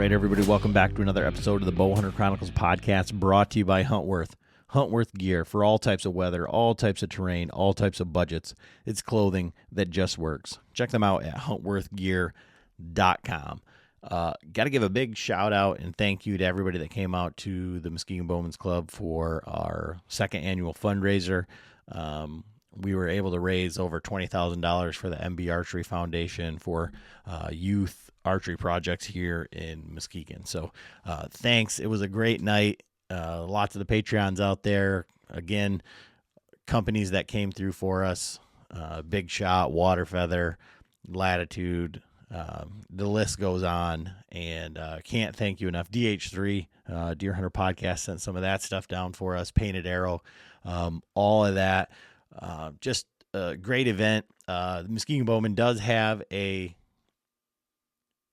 right, everybody, welcome back to another episode of the Bow Hunter Chronicles podcast, brought to you by Huntworth. Huntworth gear for all types of weather, all types of terrain, all types of budgets. It's clothing that just works. Check them out at huntworthgear.com. Got to give a big shout out and thank you to everybody that came out to the Muskegon Bowman's Club for our second annual fundraiser. We were able to raise over $20,000 for the MB Archery Foundation for youth archery projects here in Muskegon. So thanks. It was a great night. Lots of the Patreons out there. Again, companies that came through for us. Big Shot, Water Feather, Latitude. The list goes on, and can't thank you enough. DH3, Deer Hunter Podcast, sent some of that stuff down for us. Painted Arrow, all of that. Just a great event. The Muskegon Bowman does have a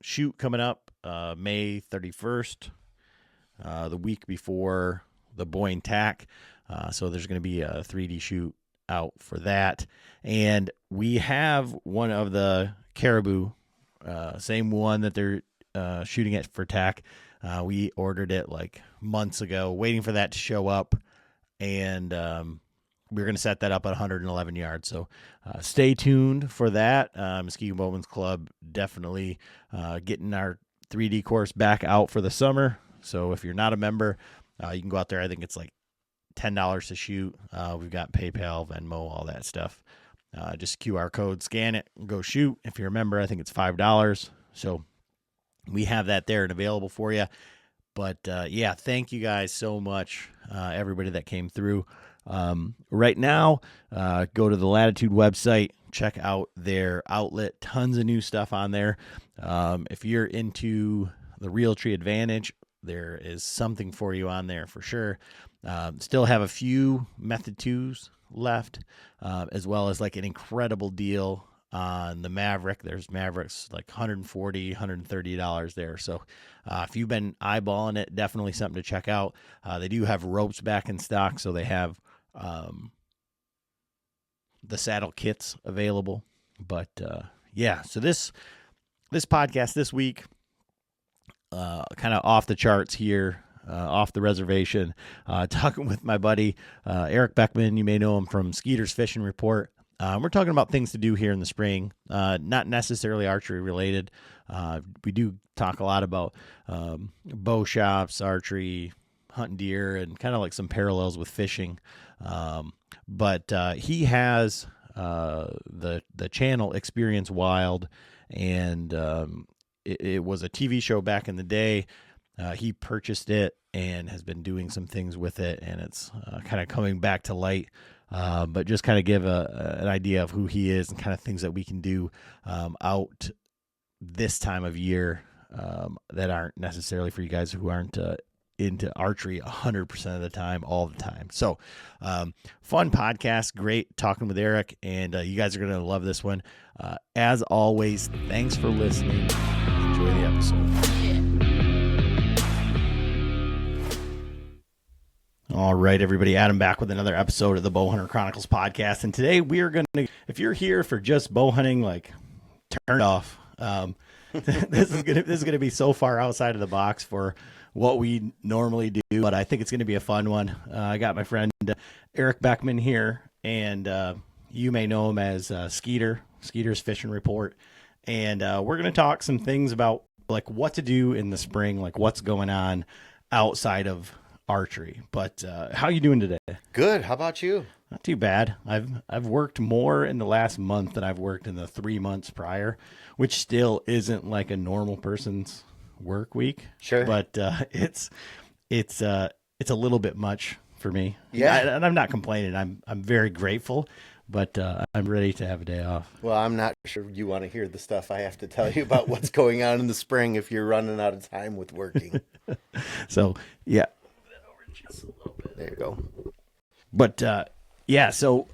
shoot coming up May 31st, the week before the Boyne Tack. So there's going to be a 3D shoot out for that. And we have one of the caribou, same one that they're shooting at for tack. We ordered it like months ago, waiting for that to show up. And we're going to set that up at 111 yards. So stay tuned for that. Muskegon Bowman's Club definitely getting our 3D course back out for the summer. So if you're not a member, you can go out there. I think it's like $10 to shoot. We've got PayPal, Venmo, all that stuff. Just QR code, scan it, go shoot. If you're a member, I think it's $5. So we have that there and available for you. But yeah, thank you guys so much, everybody that came through. Right now, go to the Latitude website, check out their outlet, tons of new stuff on there. If you're into the Realtree Advantage, there is something for you on there for sure. Still have a few Method 2s left, as well as like an incredible deal on the Maverick. There's Mavericks like $140, $130 there. So if you've been eyeballing it, definitely something to check out. They do have ropes back in stock, so they have the saddle kits available. But yeah, so this podcast this week, kind of off the charts here, off the reservation, talking with my buddy Eric Beckman. You may know him from Skeeter's Fishing Report. We're talking about things to do here in the spring, not necessarily archery related. We do talk a lot about bow shops, archery, hunting deer, and kind of like some parallels with fishing. But he has the channel Experience Wild, and it was a TV show back in the day. He purchased it and has been doing some things with it, and it's kind of coming back to light. But just kind of give an idea of who he is and kind of things that we can do out this time of year that aren't necessarily for you guys who aren't into archery 100% of the time, all the time. So fun podcast, great talking with Eric, and you guys are going to love this one. As always, thanks for listening. Enjoy the episode. All right, everybody, Adam back with another episode of the Bow Hunter Chronicles podcast. And today we are going to, if you're here for just bow hunting, like turn it off. This is going to be so far outside of the box for what we normally do, but I think it's going to be a fun one. I got my friend Eric Beckman here, and you may know him as Skeeter's Fishing Report. And we're going to talk some things about like what to do in the spring, like what's going on outside of archery. But how you doing today? Good. How about you? Not too bad. I've worked more in the last month than I've worked in the 3 months prior, which still isn't like a normal person's work week. Sure. But it's a little bit much for me. Yeah. And I'm not complaining. I'm very grateful, but I'm ready to have a day off. Well, I'm not sure you want to hear the stuff I have to tell you about what's going on in the spring if you're running out of time with working. So, yeah. Just a little bit. There you go. But yeah, so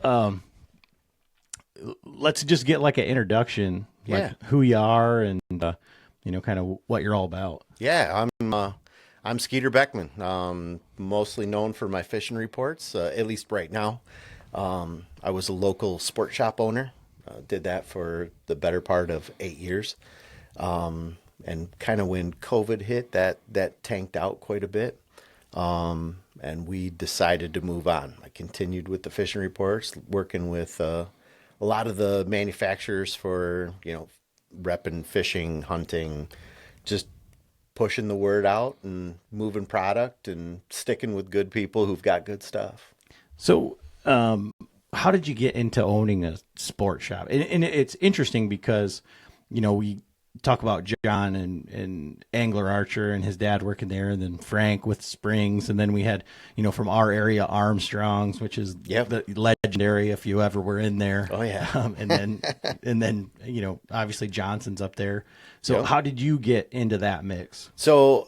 let's just get like an introduction, like who you are and kind of what you're all about. Yeah, I'm Skeeter Beckman. Mostly known for my fishing reports, at least right now. I was a local sport shop owner. Did that for the better part of 8 years. And kind of when COVID hit, that tanked out quite a bit. And we decided to move on. I continued with the fishing reports, working with a lot of the manufacturers for, repping fishing, hunting, just pushing the word out and moving product and sticking with good people who've got good stuff. So, how did you get into owning a sport shop? And it's interesting because, we talk about John and Angler Archer and his dad working there, and then Frank with Springs. And then we had, from our area, Armstrong's, which is Yep. the legendary if you ever were in there. Oh yeah. And then, obviously Johnson's up there. So Yep. how did you get into that mix? So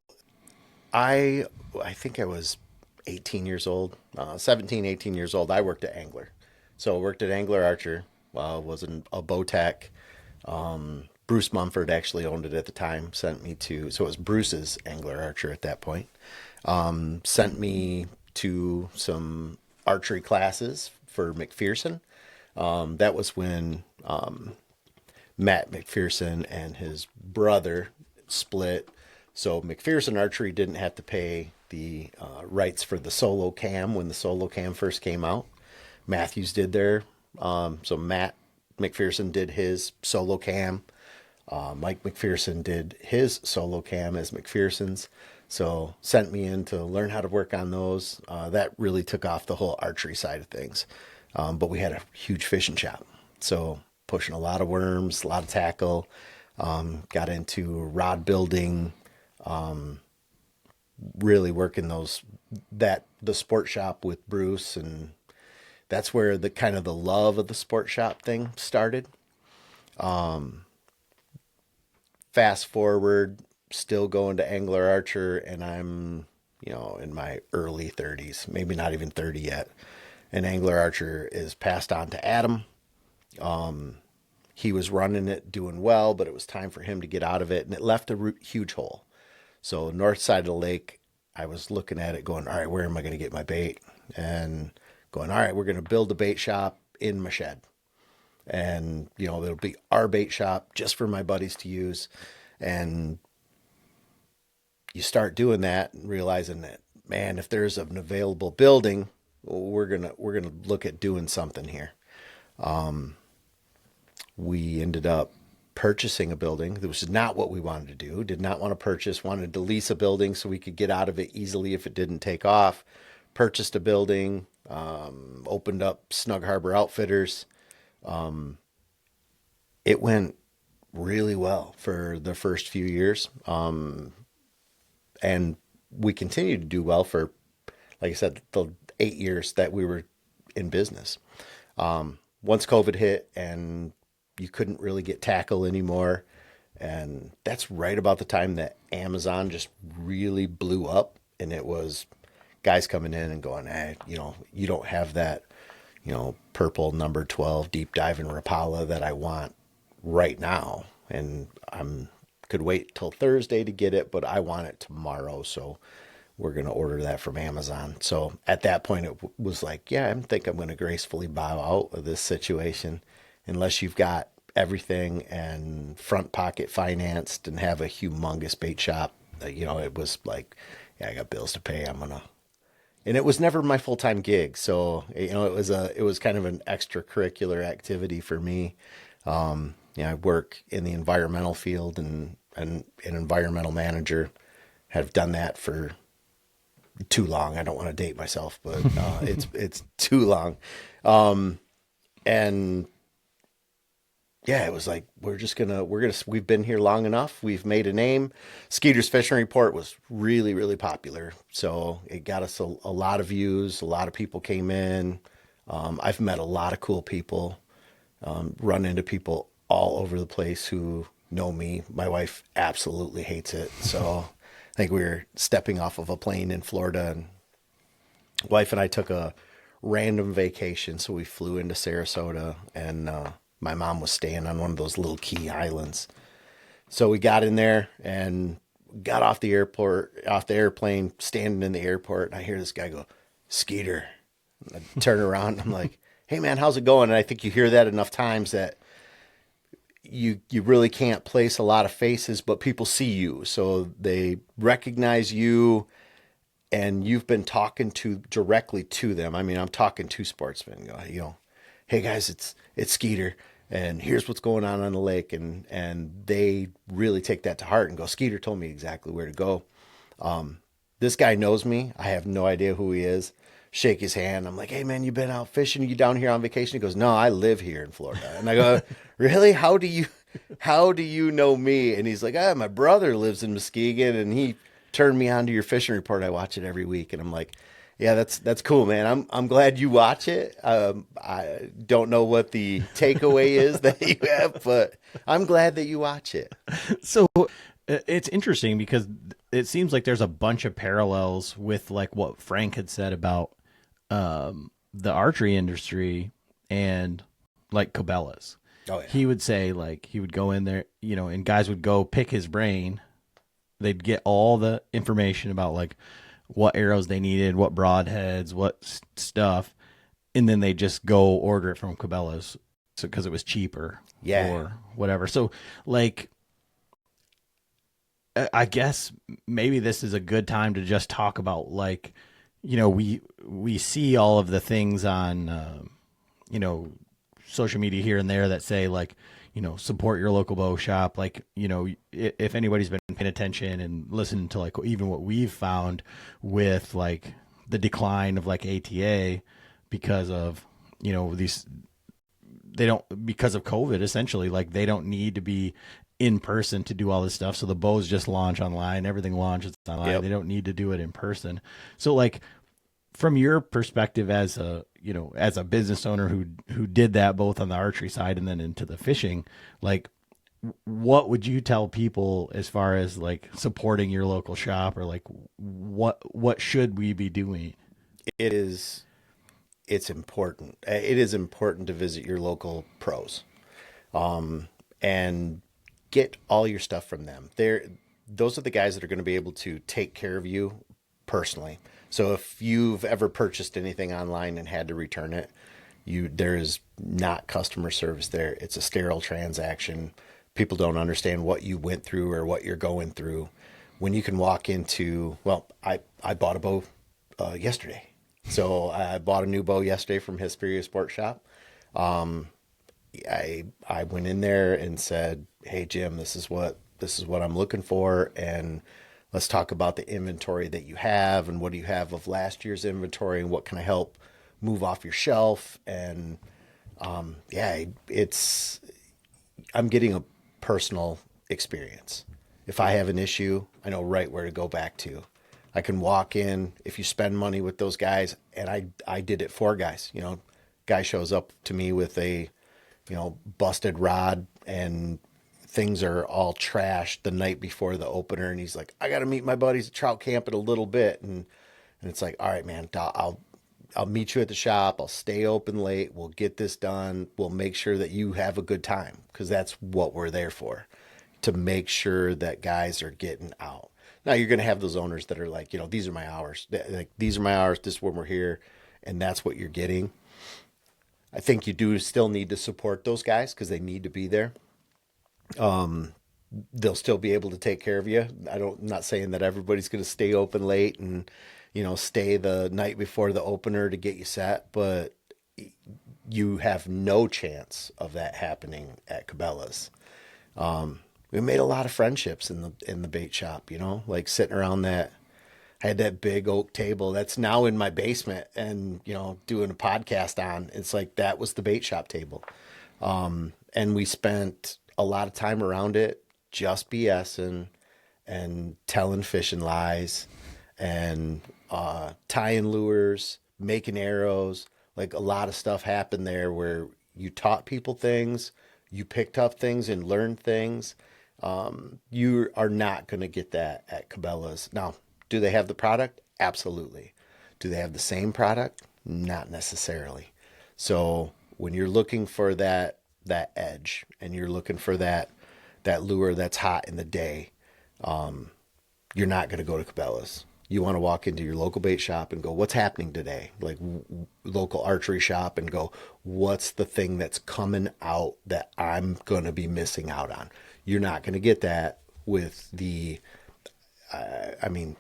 I think I was 18 years old, 17, 18 years old. I worked at Angler. So I worked at Angler Archer, was a bow tech. Bruce Mumford actually owned it at the time, sent me to, so it was Bruce's Angler Archer at that point. Sent me to some archery classes for McPherson. That was when Matt McPherson and his brother split. So McPherson Archery didn't have to pay the rights for the solo cam when the solo cam first came out. Matthews did their, so Matt McPherson did his solo cam. Mike McPherson did his solo cam as McPherson's. So sent me in to learn how to work on those. That really took off the whole archery side of things. But we had a huge fishing shop. So pushing a lot of worms, a lot of tackle, got into rod building, really working the sport shop with Bruce. And that's where the kind of the love of the sport shop thing started. Fast forward, still going to Angler Archer, and I'm, in my early 30s, maybe not even 30 yet. And Angler Archer is passed on to Adam. He was running it, doing well, but it was time for him to get out of it, and it left a huge hole. So north side of the lake, I was looking at it going, all right, where am I going to get my bait? And going, all right, we're going to build a bait shop in my shed. And, it'll be our bait shop just for my buddies to use. And you start doing that and realizing that, man, if there's an available building, we're going to look at doing something here. We ended up purchasing a building. That was not what we wanted to do. Did not want to purchase, wanted to lease a building so we could get out of it easily if it didn't take off. Purchased a building, opened up Snug Harbor Outfitters. It went really well for the first few years. And we continued to do well for, like I said, the 8 years that we were in business. Once COVID hit and you couldn't really get tackle anymore. And that's right about the time that Amazon just really blew up. And it was guys coming in and going, hey, you don't have that, purple number 12 deep diving Rapala that I want right now. And could wait till Thursday to get it, but I want it tomorrow. So we're going to order that from Amazon. So at that point, it was like, yeah, I think I'm going to gracefully bow out of this situation unless you've got everything and front pocket financed and have a humongous bait shop. It was like, yeah, I got bills to pay. And it was never my full-time gig. So, it was kind of an extracurricular activity for me. I work in the environmental field and an environmental manager. Have done that for too long. I don't want to date myself, but it's too long. And yeah, it was like, we've been here long enough. We've made a name. Skeeter's Fishing Report was really, really popular. So it got us a lot of views. A lot of people came in. I've met a lot of cool people, run into people all over the place who know me. My wife absolutely hates it. So I think we were stepping off of a plane in Florida, and wife and I took a random vacation. So we flew into Sarasota, and my mom was staying on one of those little key islands. So we got in there and got off the airplane, standing in the airport. And I hear this guy go, Skeeter. And I turn around and I'm like, hey man, how's it going? And I think you hear that enough times that you really can't place a lot of faces, but people see you, so they recognize you, and you've been talking to directly to them. I mean, I'm talking to sportsmen, hey guys, it's Skeeter, and here's what's going on the lake, and they really take that to heart and go, Skeeter told me exactly where to go. This guy knows me. I have no idea who he is. Shake his hand. I'm like, hey man, you been out fishing? You down here on vacation? He goes, no, I live here in Florida. And I go, really? How do you know me? And he's like, my brother lives in Muskegon, and he turned me on to your fishing report. I watch it every week. And I'm like, yeah, that's cool, man. I'm glad you watch it. I don't know what the takeaway is that you have, but I'm glad that you watch it. So it's interesting because it seems like there's a bunch of parallels with like what Frank had said about the archery industry and like Cabela's. Oh yeah. He would say like he would go in there, and guys would go pick his brain. They'd get all the information about like what arrows they needed, what broadheads, what stuff, and then they just go order it from Cabela's because it was cheaper, Yeah. or whatever. So like I guess maybe this is a good time to just talk about like, we see all of the things on social media here and there that say like, support your local bow shop. Like, if anybody's been paying attention and listening to like even what we've found with like the decline of like ATA because of, these, they don't, because of COVID, essentially, like they don't need to be in person to do all this stuff. So the bows just launch online, everything launches online. Yep. They don't need to do it in person. So like from your perspective as a business owner who did that both on the archery side and then into the fishing, like what would you tell people as far as like supporting your local shop, or like what should we be doing? It is it's important. It is important to visit your local pros, and get all your stuff from them. Those are the guys that are going to be able to take care of you personally. So if you've ever purchased anything online and had to return it, there is not customer service there. It's a sterile transaction. People don't understand what you went through or what you're going through. When you can walk into, well, I bought a bow yesterday. So I bought a new bow yesterday from Hesperia Sport Shop. I went in there and said, "Hey Jim, this is what I'm looking for, and let's talk about the inventory that you have, and what do you have of last year's inventory, and what can I help move off your shelf?" And yeah, I'm getting a personal experience. If I have an issue, I know right where to go back to. I can walk in. If you spend money with those guys, and I did it for guys. Guy shows up to me with a busted rod, and things are all trashed the night before the opener, and he's like, I got to meet my buddies at trout camp in a little bit, and it's like, all right, man, I'll meet you at the shop. I'll stay open late. We'll get this done. We'll make sure that you have a good time, because that's what we're there for, to make sure that guys are getting out. Now you're going to have those owners that are like, these are my hours. Like, these are my hours. This is when we're here, and that's what you're getting. I think you do still need to support those guys because they need to be there. They'll still be able to take care of you. I'm not saying that everybody's going to stay open late and, stay the night before the opener to get you set, but you have no chance of that happening at Cabela's. We made a lot of friendships in the bait shop, like sitting around that. I had that big oak table that's now in my basement, and, doing a podcast on. It's like that was the bait shop table. And we spent a lot of time around it, just BSing and telling fishing lies and tying lures, making arrows. Like, a lot of stuff happened there where you taught people things, you picked up things and learned things. You are not going to get that at Cabela's. Now, do they have the product? Absolutely. Do they have the same product? Not necessarily. So when you're looking for that edge, and you're looking for that lure that's hot in the day, you're not going to go to Cabela's. You want to walk into your local bait shop and go, what's happening today? Like local archery shop and go, what's the thing that's coming out that I'm going to be missing out on? You're not going to get that with the, I mean,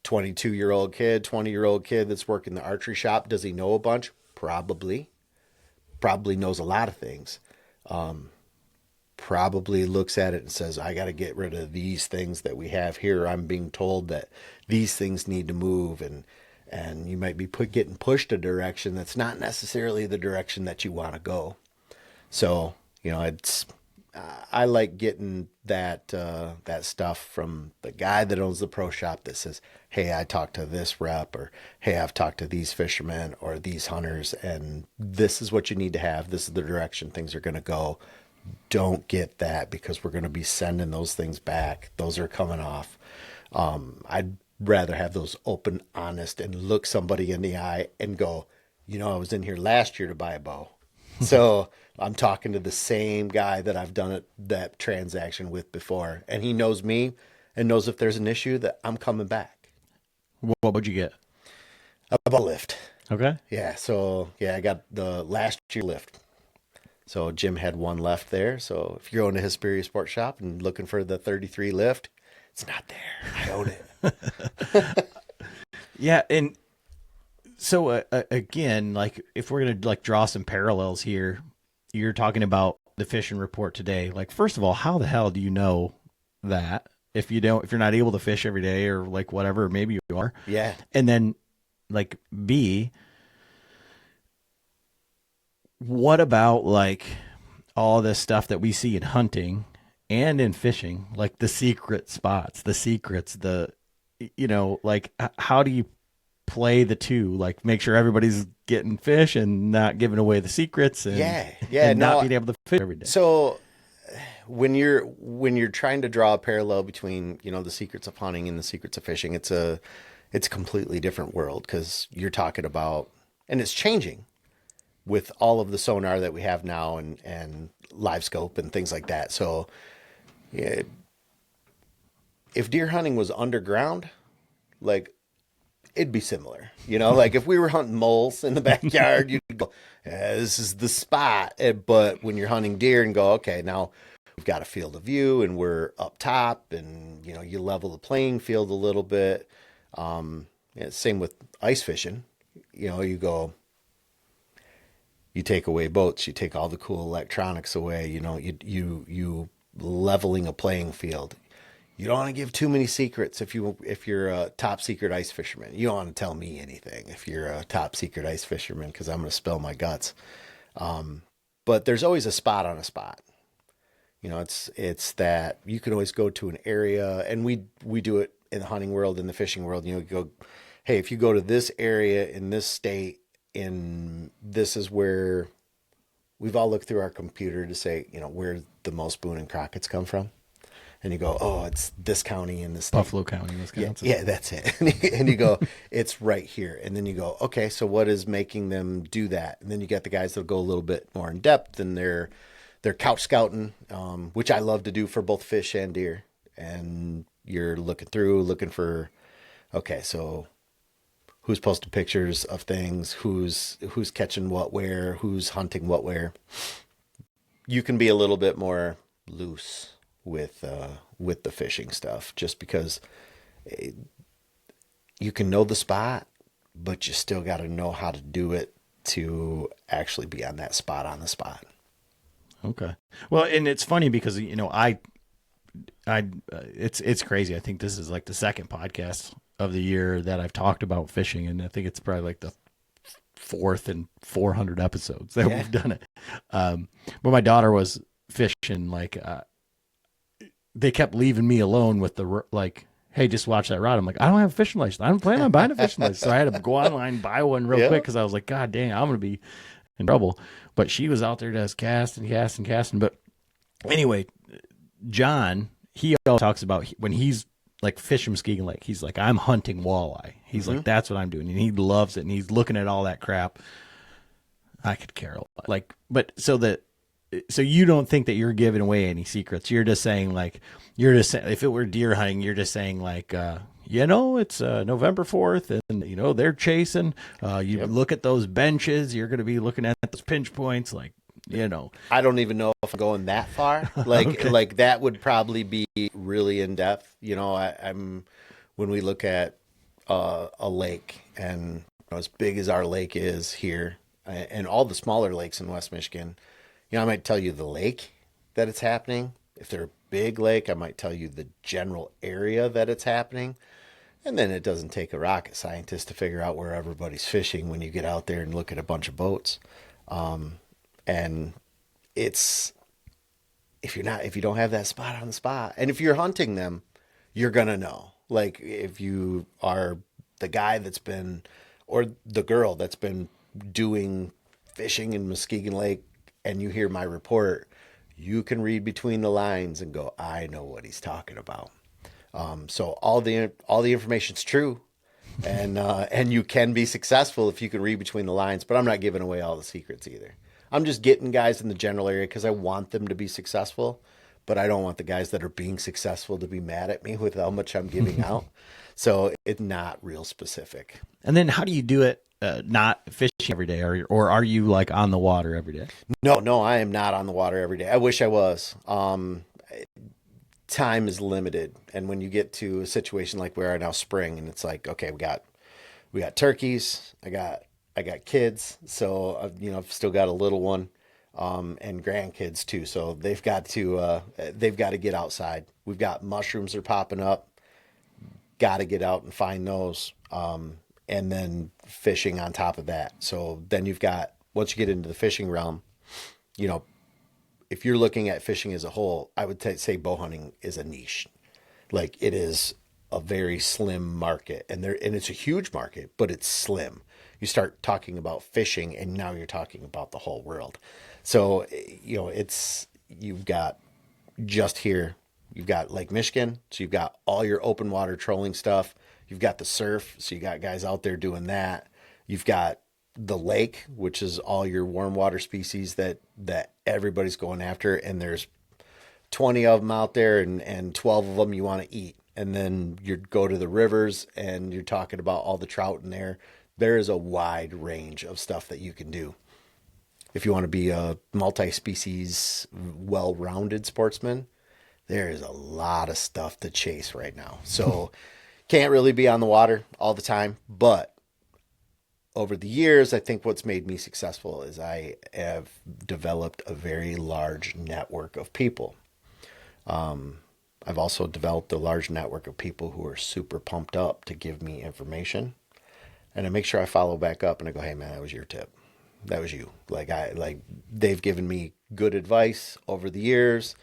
22-year-old kid, 20-year-old kid that's working the archery shop. Does he know a bunch? Probably. Probably knows a lot of things. Probably looks at it and says, I got to get rid of these things that we have here. I'm being told that these things need to move, and you might be getting pushed a direction that's not necessarily the direction that you want to go. So, it's I like getting that that stuff from the guy that owns the pro shop that says, hey, I talked to this rep, or hey, I've talked to these fishermen or these hunters, and this is what you need to have. This is the direction things are going to go. Don't get that, because we're going to be sending those things back. Those are coming off. I'd rather have those open, honest, and look somebody in the eye and go, I was in here last year to buy a bow. So I'm talking to the same guy that I've done that transaction with before, and he knows me and knows if there's an issue that I'm coming back. What would you get? A bow lift. Okay. Yeah. So I got the last year lift. So Jim had one left there. So if you're going to his Superior Sports Shop and looking for the 33 lift, it's not there. I own it. Yeah, and so again, like if we're gonna like draw some parallels here, you're talking about the fishing report today. Like, first of all, how the hell do you know that if you're not able to fish every day, or like whatever, maybe you are. Yeah. And then like B, what about like all this stuff that we see in hunting and in fishing, like the secret spots, the secrets, like how do you play the two, like make sure everybody's getting fish and not giving away the secrets and, and not being able to fish every day? So when you're trying to draw a parallel between, the secrets of hunting and the secrets of fishing, it's a completely different world, because you're talking about, and it's changing with all of the sonar that we have now and live scope and things like that. So yeah, if deer hunting was underground, like it'd be similar, like if we were hunting moles in the backyard, you'd go, this is the spot. But when you're hunting deer and go, okay, now we've got a field of view and we're up top, and, you level the playing field a little bit. Same with ice fishing, you go, you take away boats, you take all the cool electronics away, you leveling a playing field. You don't want to give too many secrets if you're a top secret ice fisherman. You don't want to tell me anything if you're a top secret ice fisherman, because I'm going to spill my guts. But there's always a spot on a spot. It's that you can always go to an area, and we do it in the hunting world, in the fishing world. You go, hey, if you go to this area in this state, this is where we've all looked through our computer to say, where the most Boone and Crockett's come from. And you go, oh, it's this county in this state. Buffalo County, Wisconsin. Yeah, that's it. And you go, it's right here. And then you go, okay, so what is making them do that? And then you get the guys that go a little bit more in depth, and they're couch scouting, which I love to do for both fish and deer. And you're looking for, okay, so who's posting pictures of things, who's catching what where, who's hunting what where. You can be a little bit more loose with the fishing stuff, just because you can know the spot, but you still got to know how to do it to actually be on that spot on the spot. Okay. Well, and it's funny because, it's crazy. I think this is like the second podcast of the year that I've talked about fishing, and I think it's probably like the fourth and 400 episodes that we've done it. But my daughter was fishing, like, they kept leaving me alone with the, like, hey, just watch that rod. I'm like, I don't have a fishing license. I don't plan on buying a fishing license. So I had to go online, buy one real quick, because I was like, God dang, I'm going to be in trouble. But she was out there just casting. But anyway, John, he always talks about when he's like fishing Muskegon Lake, he's like, I'm hunting walleye. He's like, that's what I'm doing. And he loves it. And he's looking at all that crap. I could care a lot. Like, but so you don't think that you're giving away any secrets. You're just saying, like, if it were deer hunting, you're just saying, like, it's November 4th and, they're chasing. You Yep. look at those benches, you're going to be looking at those pinch points I don't even know if I'm going that far. Like Okay. like that would probably be really in depth. I'm when we look at a lake and as big as our lake is here, and all the smaller lakes in West Michigan, I might tell you the lake that it's happening. If they're a big lake, I might tell you the general area that it's happening. And then it doesn't take a rocket scientist to figure out where everybody's fishing when you get out there and look at a bunch of boats. And it's if you don't have that spot on the spot, and if you're hunting them, you're gonna know. Like if you are the guy that's been or the girl that's been doing fishing in Muskegon Lake and you hear my report, you can read between the lines and go, I know what he's talking about. So all the information's true, and you can be successful if you can read between the lines. But I'm not giving away all the secrets either. I'm just getting guys in the general area because I want them to be successful, but I don't want the guys that are being successful to be mad at me with how much I'm giving out. So it's not real specific. And then how do you do it? Not fishing every day, or are you like on the water every day? No, I am not on the water every day. I wish I was. Time is limited, and when you get to a situation like we are now, spring, and it's like, okay, we got turkeys. I got kids, so I've still got a little one, and grandkids too. So they've got to get outside. We've got mushrooms are popping up. Got to get out and find those, and then fishing on top of that. So then once you get into the fishing realm, you know, if you're looking at fishing as a whole, I would say bow hunting is a niche. Like it is a very slim market, and it's a huge market, but it's slim. You start talking about fishing, and now you're talking about the whole world. So you've got just here, you've got Lake Michigan, so you've got all your open water trolling stuff. You've got the surf, so you got guys out there doing that. You've got the lake, which is all your warm water species that everybody's going after, and there's 20 of them out there, and 12 of them you want to eat. And then you go to the rivers, and you're talking about all the trout in there. There is a wide range of stuff that you can do. If you want to be a multi-species, well-rounded sportsman, there is a lot of stuff to chase right now. So can't really be on the water all the time, but over the years, I think what's made me successful is I have developed a very large network of people. I've also developed a large network of people who are super pumped up to give me information. And I make sure I follow back up and I go, hey man, that was your tip. That was you. They've given me good advice over the years.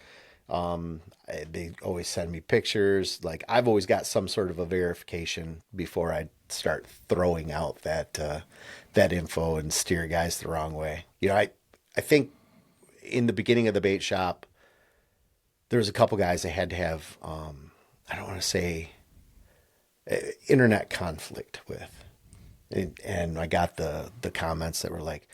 They always send me pictures. Like I've always got some sort of a verification before I start throwing out that info and steer guys the wrong way. I think in the beginning of the bait shop, there was a couple guys I had to have, I don't want to say internet conflict with. And I got the comments that were like,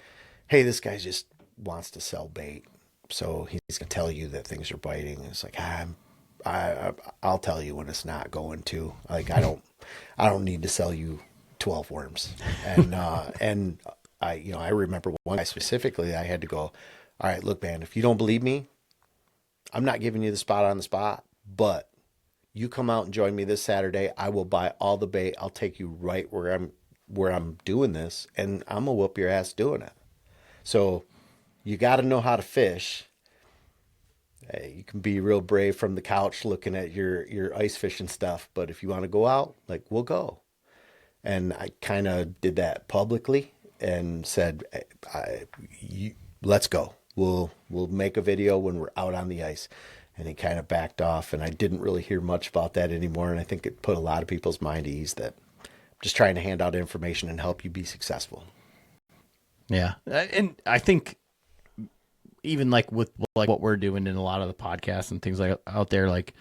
hey, this guy just wants to sell bait. So he's going to tell you that things are biting. And it's like, I'll tell you when it's not going to. Like, I don't need to sell you 12 worms. And I remember one guy specifically, I had to go, all right, look, man, if you don't believe me, I'm not giving you the spot on the spot, but you come out and join me this Saturday. I will buy all the bait. I'll take you right where I'm doing this, and I'm gonna whoop your ass doing it. So you got to know how to fish. You can be real brave from the couch looking at your ice fishing stuff, but if you want to go out, like we'll go. And I kind of did that publicly and said, let's go. We'll make a video when we're out on the ice. And he kind of backed off, and I didn't really hear much about that anymore. And I think it put a lot of people's mind at ease that I'm just trying to hand out information and help you be successful. Yeah. And I think even like with like what we're doing in a lot of the podcasts and things like out there, like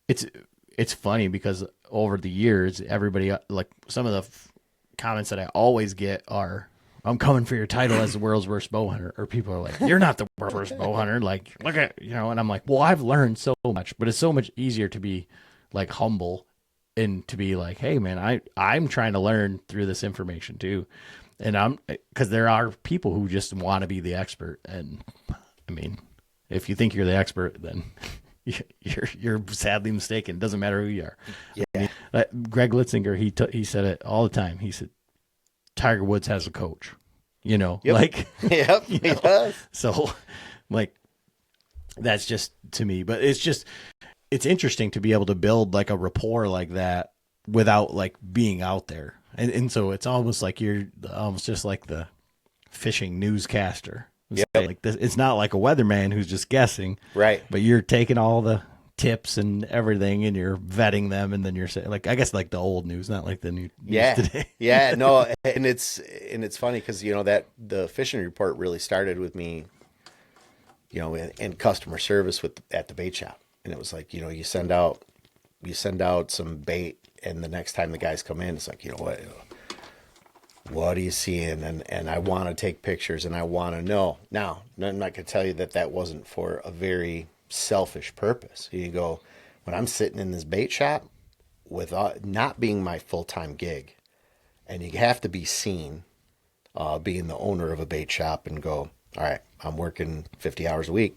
it's funny because over the years, everybody, like some of the comments that I always get are, I'm coming for your title as the world's worst bow hunter. Or people are like, you're not the world's worst bow hunter. Like, look at, and I'm like, well, I've learned so much, but it's so much easier to be like humble and to be like, hey man, I'm trying to learn through this information too. And because there are people who just want to be the expert. And I mean, if you think you're the expert, then you're sadly mistaken. It doesn't matter who you are. Yeah. I mean, Greg Litzinger, he said it all the time. He said, Tiger Woods has a coach, Yep. like, Yep. He does. so like, that's just to me, but it's interesting to be able to build like a rapport like that without like being out there. And so it's almost like you're almost just like the fishing newscaster. It's Yep. like this, it's not like a weatherman who's just guessing, Right. but you're taking all the tips and everything and you're vetting them. And then you're saying, like, I guess like the old news, not like the new Yeah. news today. Yeah. No. And it's funny because, that the fishing report really started with me, in customer service at the bait shop. And it was like, you send out some bait, and the next time the guys come in, it's like, what are you seeing? And I want to take pictures and I want to know. Now, I'm not going to tell you that wasn't for a very selfish purpose. You go, when I'm sitting in this bait shop with not being my full-time gig, and you have to be seen being the owner of a bait shop and go, all right, I'm working 50 hours a week,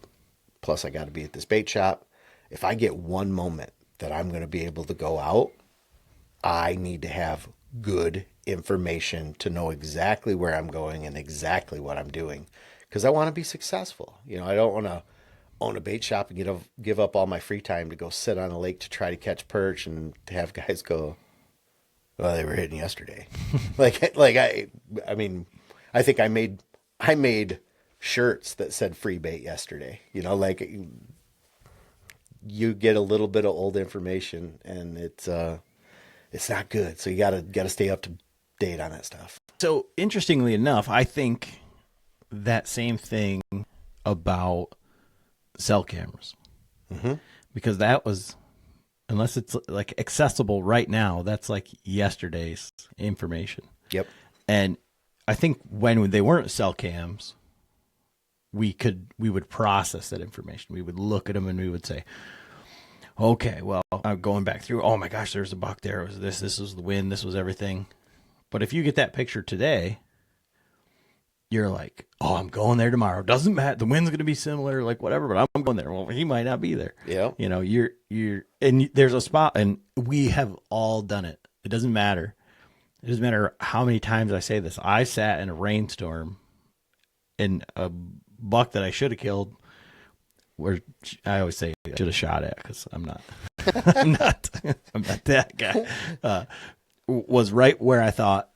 plus I got to be at this bait shop. If I get one moment that I'm going to be able to go out, I need to have good information to know exactly where I'm going and exactly what I'm doing, because I want to be successful. I don't want to own a bait shop and give up all my free time to go sit on a lake to try to catch perch and to have guys go, well, they were hitting yesterday. I mean, I think I made shirts that said free bait yesterday. You get a little bit of old information and it's not good. So you gotta stay up to date on that stuff. So interestingly enough, I think that same thing about cell cameras, because that was, unless it's like accessible right now, that's like yesterday's information. Yep. And I think when they weren't cell cams, we would process that information. We would look at them and we would say, okay, well, I'm going back through, oh my gosh, there's a buck there. It was this was the wind, this was everything. But if you get that picture today, you're like, oh, I'm going there tomorrow. Doesn't matter. The wind's going to be similar, like whatever, but I'm going there. Well, he might not be there. Yeah. And there's a spot, and we have all done it. It doesn't matter. It doesn't matter how many times I say this. I sat in a rainstorm and a buck that I should have killed, where I always say I should have shot at, because I'm not, I'm not that guy, was right where I thought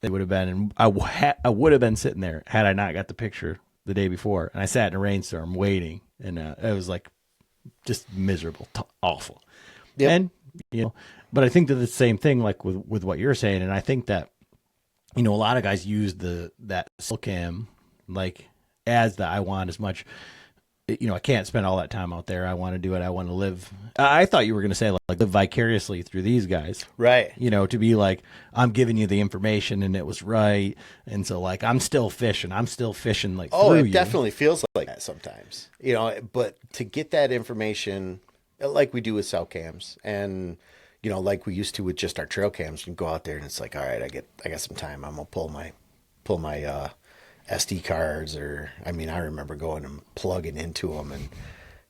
it would have been. And I would have been sitting there had I not got the picture the day before. And I sat in a rainstorm waiting, and it was like just miserable, awful. Yep. And, but I think that the same thing, like with what you're saying. And I think that, a lot of guys use that cell cam, like as I want as much, I can't spend all that time out there. I want to do it. I want to live. I thought you were going to say like live vicariously through these guys. Right. To be like, I'm giving you the information and it was right. And so like, I'm still fishing like, oh, through it you. definitely feels like that sometimes, but to get that information like we do with cell cams and, like we used to with just our trail cams, you go out there and it's like, all right, I got some time. I'm going to pull my SD cards, or, I remember going and plugging into them and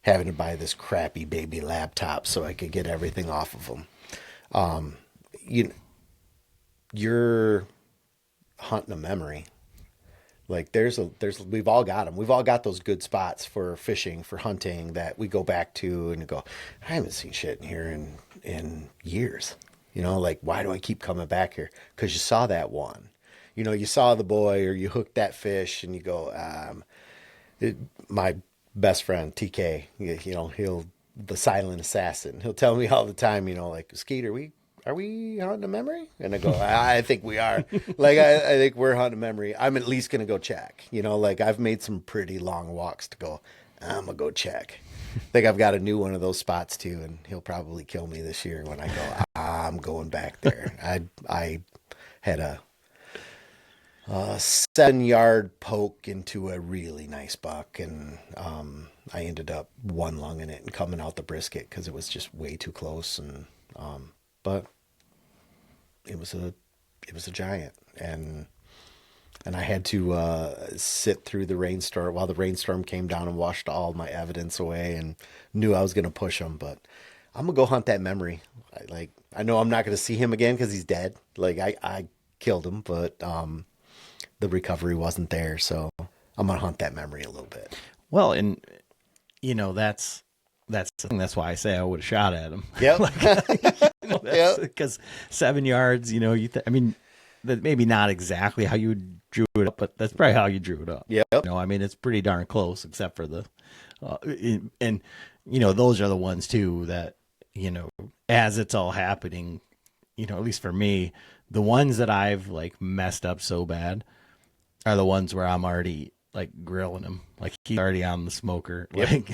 having to buy this crappy baby laptop so I could get everything off of them. You're hunting a memory. Like we've all got them. We've all got those good spots for fishing, for hunting that we go back to and go, I haven't seen shit in here in years. Like, why do I keep coming back here? Because you saw that one. You saw the boy, or you hooked that fish, and you go, my best friend, TK, he'll the silent assassin. He'll tell me all the time, like, Skeeter, are we hunting a memory? And I go, I think we are. Like, I think we're hunting a memory. I'm at least going to go check. Like, I've made some pretty long walks to go, I'm going to go check. I think I've got a new one of those spots, too, and he'll probably kill me this year when I go, I'm going back there. I had a 7-yard poke into a really nice buck, and I ended up one lunging it and coming out the brisket because it was just way too close. And but it was a giant, and I had to sit through the rainstorm while the rainstorm came down and washed all my evidence away, and knew I was going to push him. But I'm gonna go hunt that memory. I know I'm not going to see him again because he's dead. Like I killed him, but the recovery wasn't there, so I'm gonna hunt that memory a little bit. Well, and that's the thing. That's why I say I would have shot at him. Yep. Yep. Because 7 yards, I mean, that maybe not exactly how you drew it up, but that's probably how you drew it up. Yep. I mean, it's pretty darn close, except for the, and those are the ones too that, as it's all happening, at least for me, the ones that I've like messed up so bad are the ones where I'm already like grilling him, like he's already on the smoker, Yep. like,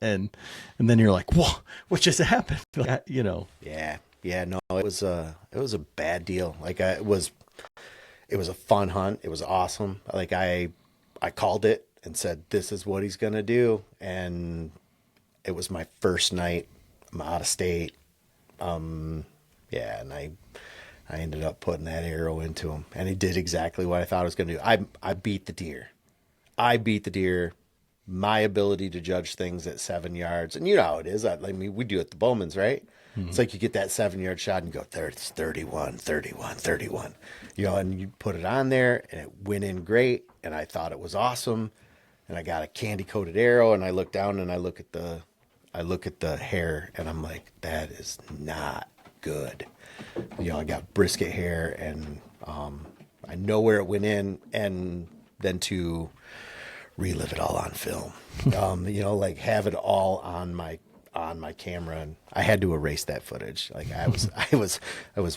and then you're like, whoa, what just happened? Like, Yeah, no, it was a bad deal. Like it was a fun hunt. It was awesome. Like I called it and said, this is what he's going to do. And it was my first night. I'm out of state. Yeah. And I ended up putting that arrow into him, and he did exactly what I thought I was going to do. I beat the deer. My ability to judge things at 7 yards. And you know how it is. I mean, we do it at the Bowman's, right? Mm-hmm. It's like you get that 7-yard shot and you go, it's 31, 31, 31. And you put it on there and it went in great. And I thought it was awesome. And I got a candy coated arrow, and I look down and I look at the hair, and I'm like, that is not good. I got brisket hair, and I know where it went in, and then to relive it all on film, like have it all on my camera, and I had to erase that footage. Like I was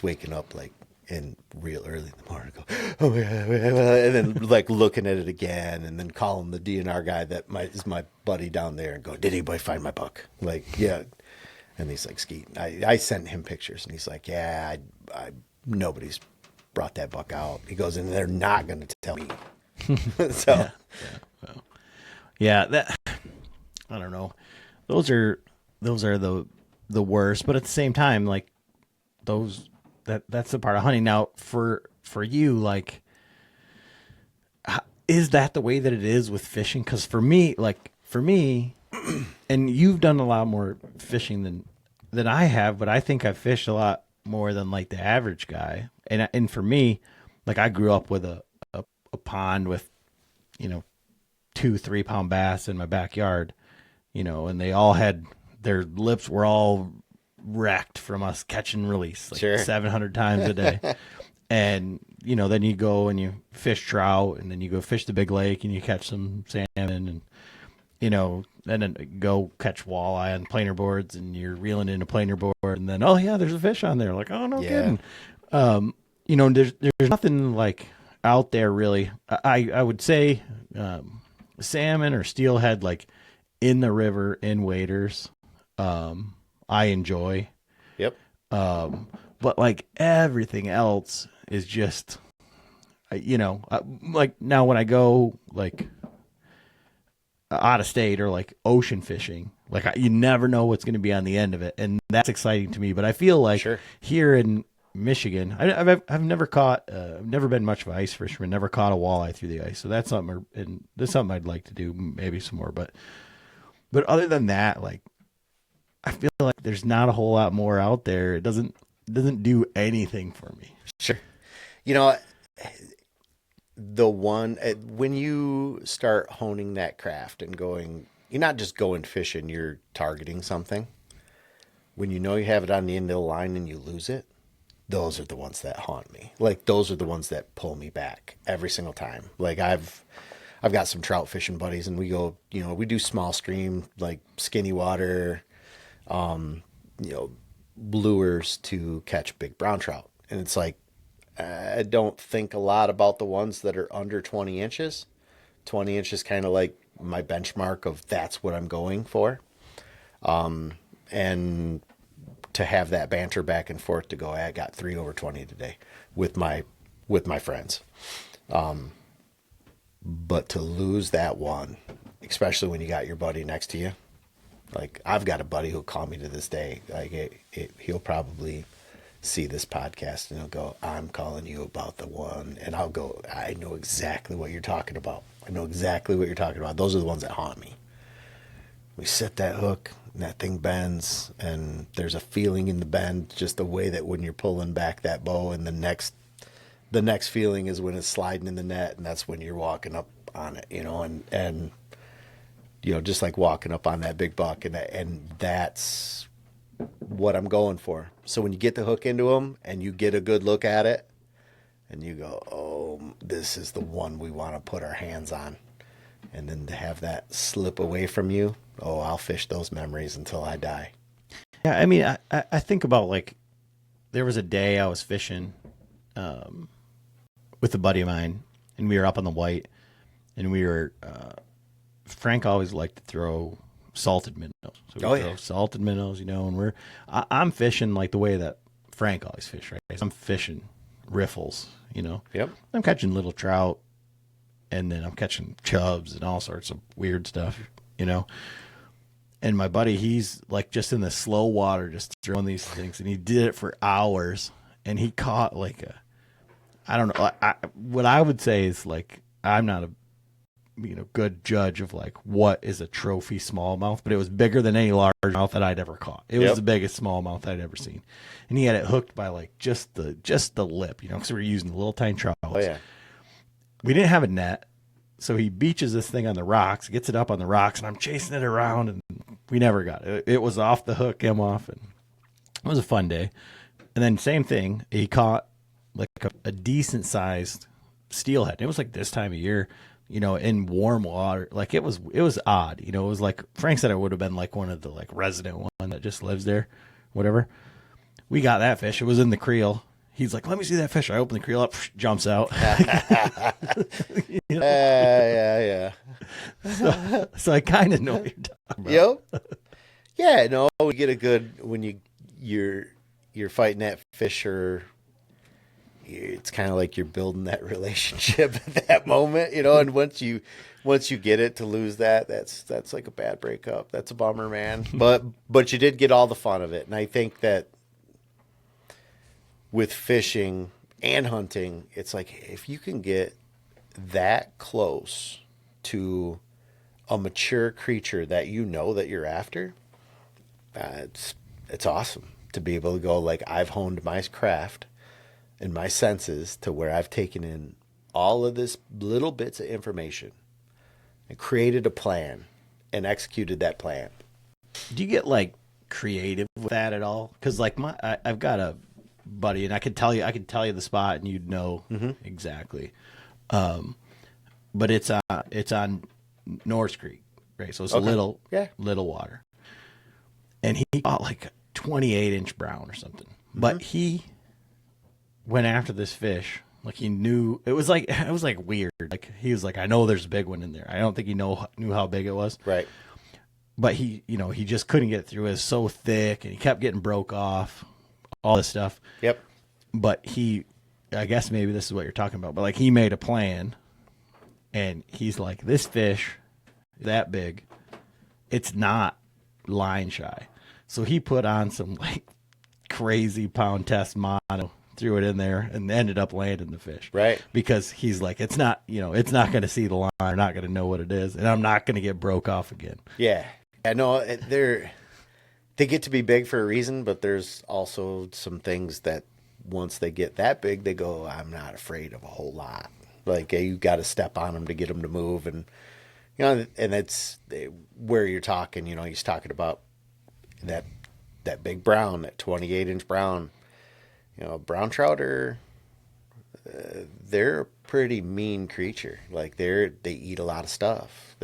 waking up like in real early in the morning, go, oh my God, and then like looking at it again, and then calling the DNR guy that is my buddy down there and go, did anybody find my buck? Like, yeah. And he's like, Skeet, I sent him pictures, and he's like, yeah, nobody's brought that buck out. He goes, and they're not going to tell me. So, that, I don't know. Those are the worst, but at the same time, like that's the part of hunting. Now for you, like, is that the way that it is with fishing? Cause for me, and you've done a lot more fishing than I have, but I think I've fished a lot more than like the average guy. And for me, like I grew up with a pond with, 2-3 pound bass in my backyard, and they all had, their lips were all wrecked from us catch and release like Sure. 700 times a day. And, then you go and you fish trout, and then you go fish the big lake and you catch some salmon, and, and then go catch walleye on planer boards, and you're reeling in a planer board, and then, oh yeah, there's a fish on there. Like, oh, no kidding. There's nothing like out there really. I would say, salmon or steelhead, like in the river, in waders, I enjoy. Yep. But like everything else is just, like now when I go like out of state or like ocean fishing, like you never know what's going to be on the end of it, and that's exciting to me. But I feel like Sure. Here in Michigan, I've never caught, I've never been much of an ice fisherman, never caught a walleye through the ice. So that's something, and that's something I'd like to do, maybe some more. But other than that, like I feel like there's not a whole lot more out there. It doesn't do anything for me. Sure. The one, when you start honing that craft and going, you're not just going fishing, you're targeting something. When you know you have it on the end of the line and you lose it, those are the ones that haunt me. Like those are the ones that pull me back every single time. Like I've got some trout fishing buddies, and we go, we do small stream, like skinny water, lures to catch big brown trout. And it's like, I don't think a lot about the ones that are under 20 inches. 20 inches kind of like my benchmark of that's what I'm going for. And to have that banter back and forth to go, I got 3 over 20 today with my friends. But to lose that one, especially when you got your buddy next to you, like I've got a buddy who'll call me to this day. Like he'll probably see this podcast and he'll go, I'm calling you about the one. And I'll go, I know exactly what you're talking about. I know exactly what you're talking about. Those are the ones that haunt me. We set that hook and that thing bends, and there's a feeling in the bend, just the way that when you're pulling back that bow, and the next feeling is when it's sliding in the net, and that's when you're walking up on it, and just like walking up on that big buck, and that's what I'm going for. So when you get the hook into them and you get a good look at it, and you go, oh, this is the one we want to put our hands on, and then to have that slip away from you, oh, I'll fish those memories until I die. Yeah, I mean, I think about, like, there was a day I was fishing with a buddy of mine, and we were up on the White, and we were Frank always liked to throw salted minnows. So we throw salted minnows, and I'm fishing like the way that Frank always fished, right? I'm fishing riffles, Yep. I'm catching little trout, and then I'm catching chubs and all sorts of weird stuff, And my buddy, he's like just in the slow water, just throwing these things, and he did it for hours, and he caught like I don't know. What I would say is, like, I'm not a good judge of like what is a trophy smallmouth, but it was bigger than any largemouth that I'd ever caught. It was the biggest smallmouth I'd ever seen, and he had it hooked by like just the lip, because we were using the little tiny trouts. Oh yeah. We didn't have a net, so he beaches this thing on the rocks, gets it up on the rocks, and I'm chasing it around, and we never got it. It was off the hook, him off, and it was a fun day. And then same thing, he caught like a decent sized steelhead. It was like this time of year, in warm water. Like it was odd. It was like Frank said it would have been like one of the like resident one that just lives there, whatever. We got that fish. It was in the creel. He's like, let me see that fish. I open the creel up, jumps out. Yeah. So I kind of know what you're talking about. Yep. Yeah, no, we get a good when you're fighting that fish, or it's kind of like you're building that relationship at that moment, and once you get it, to lose that's like a bad breakup. That's a bummer, man. But you did get all the fun of it. And I think that with fishing and hunting, it's like if you can get that close to a mature creature that that you're after, it's awesome to be able to go, like, I've honed my craft and my senses to where I've taken in all of this little bits of information and created a plan and executed that plan. Do you get like creative with that at all? Because like I've got a buddy, and I could tell you the spot, and you'd know exactly. But it's on Norris Creek, right? So it's a little water, and he caught like a 28-inch brown or something. But he went after this fish like he knew it was like weird. Like he was like, I know there's a big one in there. I don't think he knew how big it was. Right. But he just couldn't get through. It was so thick, and he kept getting broke off. All this stuff. Yep. But I guess maybe this is what you're talking about, but like he made a plan, and he's like, this fish that big, it's not line shy. So he put on some like crazy pound test mono, threw it in there, and ended up landing the fish. Right. Because he's like, it's not going to see the line. I'm not going to know what it is, and I'm not going to get broke off again. Yeah. I know they get to be big for a reason, but there's also some things that once they get that big, they go, I'm not afraid of a whole lot. Like you got to step on them to get them to move. And, and that's where you're talking, he's talking about that big brown, that 28-inch brown, brown trout they're a pretty mean creature. Like they eat a lot of stuff.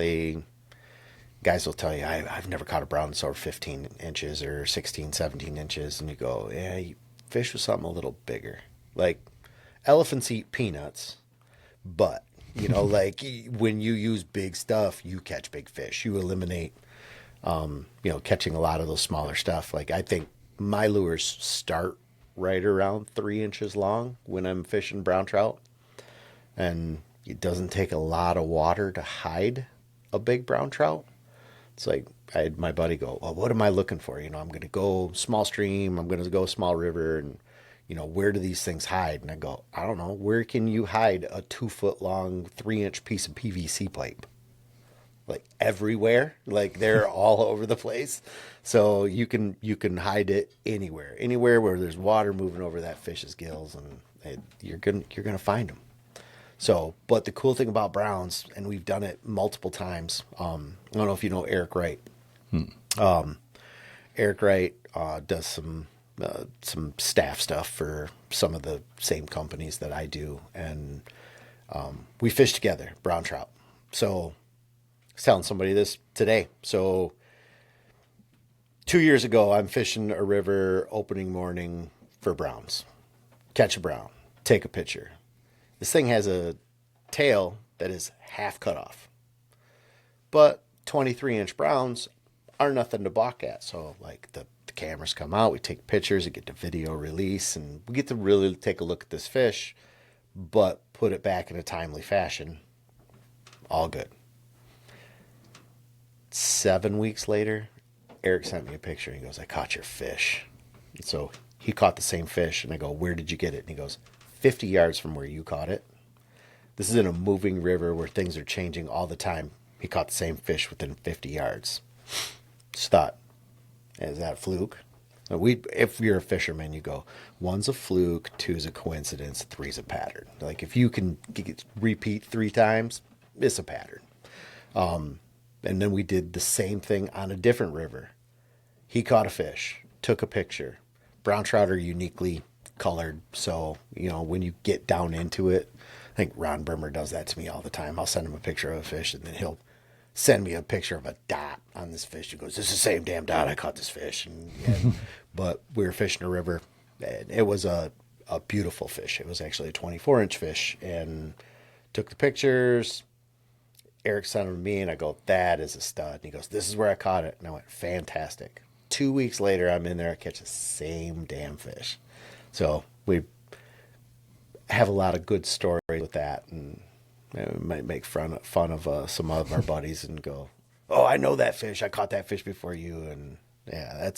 Guys will tell you, I've never caught a brown that's over 15 inches or 16, 17 inches. And you go, yeah, you fish with something a little bigger. Like elephants eat peanuts, but, like when you use big stuff, you catch big fish. You eliminate, catching a lot of those smaller stuff. Like I think my lures start right around 3 inches long when I'm fishing brown trout. And it doesn't take a lot of water to hide a big brown trout. It's like I had my buddy go, well, what am I looking for? I'm going to go small stream. I'm going to go small river. And where do these things hide? And I go, I don't know. Where can you hide a 2 foot long, 3 inch piece of PVC pipe? Like everywhere, like they're all over the place. So you can hide it anywhere where there's water moving over that fish's gills, and you're gonna find them. So, but the cool thing about browns, and we've done it multiple times. I don't know if you know Eric Wright. Eric Wright does some staff stuff for some of the same companies that I do, and we fish together brown trout. So, I was telling somebody this today. So, 2 years ago, I'm fishing a river opening morning for browns. Catch a brown, take a picture. This thing has a tail that is half cut off, but 23-inch browns are nothing to balk at. So, like the cameras come out, we take pictures, we get the video release, and we get to really take a look at this fish, but put it back in a timely fashion. All good. 7 weeks later, Eric sent me a picture. And he goes, I caught your fish. And so he caught the same fish, and I go, where did you get it? And he goes, 50 yards from where you caught it. This is in a moving river where things are changing all the time. He caught the same fish within 50 yards. Just thought, is that a fluke? If you're a fisherman, you go, one's a fluke, two's a coincidence, three's a pattern. Like if you can repeat 3 times, it's a pattern. And then we did the same thing on a different river. He caught a fish, took a picture. Brown trout are uniquely colored, so when you get down into it, I think Ron Burmer does that to me all the time. I'll send him a picture of a fish, and then he'll send me a picture of a dot on this fish. He goes, "This is the same damn dot I caught this fish." But we were fishing a river, and it was a beautiful fish. It was actually a 24-inch fish, and took the pictures. Eric sent them to me, and I go, "That is a stud." And he goes, "This is where I caught it." And I went, "Fantastic." 2 weeks later, I'm in there, I catch the same damn fish. So we have a lot of good stories with that, and we might make fun of some of our buddies and go, "Oh, I know that fish. I caught that fish before you." And yeah,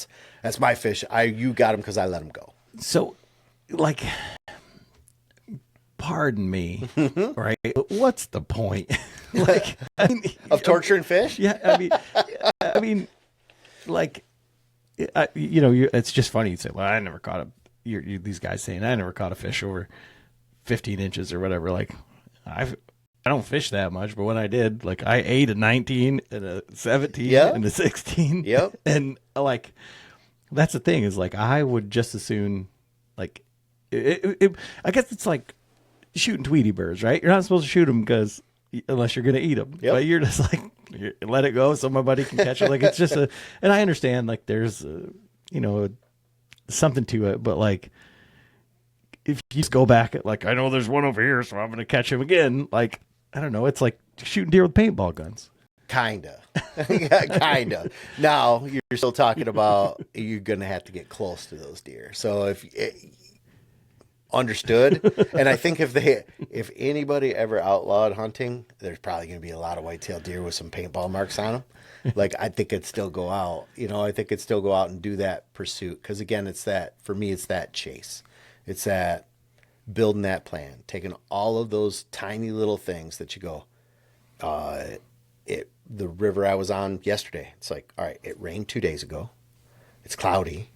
that's my fish. You got him because I let him go. So, like, pardon me, right? But what's the point? Like, of torturing fish? Yeah, I mean, like, it's just funny. You say, "Well, I never caught these guys saying I never caught a fish over 15 inches or whatever." Like, I don't fish that much, but when I did, like, I ate a 19 and a 17 and a 16. Yep. And like, that's the thing is, like, I would just as soon, like, I guess it's like shooting Tweety birds, right? You're not supposed to shoot them unless you're going to eat them. Yep. But you're just like, let it go so my buddy can catch it. Like, it's just and I understand, like, there's, something to it, but like, if you just go back at, like, I know there's one over here, so I'm going to catch him again. Like, I don't know. It's like shooting deer with paintball guns. Kinda. Kinda. Now you're still talking about you're going to have to get close to those deer. So understood. And I think if anybody ever outlawed hunting, there's probably going to be a lot of white-tailed deer with some paintball marks on them. Like, I think it'd still go out. I think it'd still go out and do that pursuit. Because again, for me, it's that chase. It's that building that plan, taking all of those tiny little things that you go, the river I was on yesterday, it's like, all right, it rained 2 days ago. It's cloudy.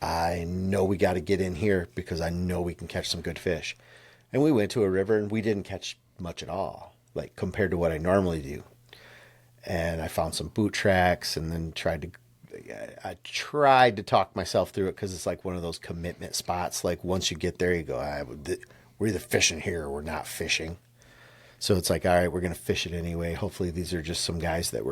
I know we got to get in here because I know we can catch some good fish. And we went to a river and we didn't catch much at all, like compared to what I normally do. And I found some boot tracks and then I tried to talk myself through it because it's like one of those commitment spots. Like once you get there, you go, we're either fishing here or we're not fishing. So it's like, all right, we're going to fish it anyway. Hopefully these are just some guys that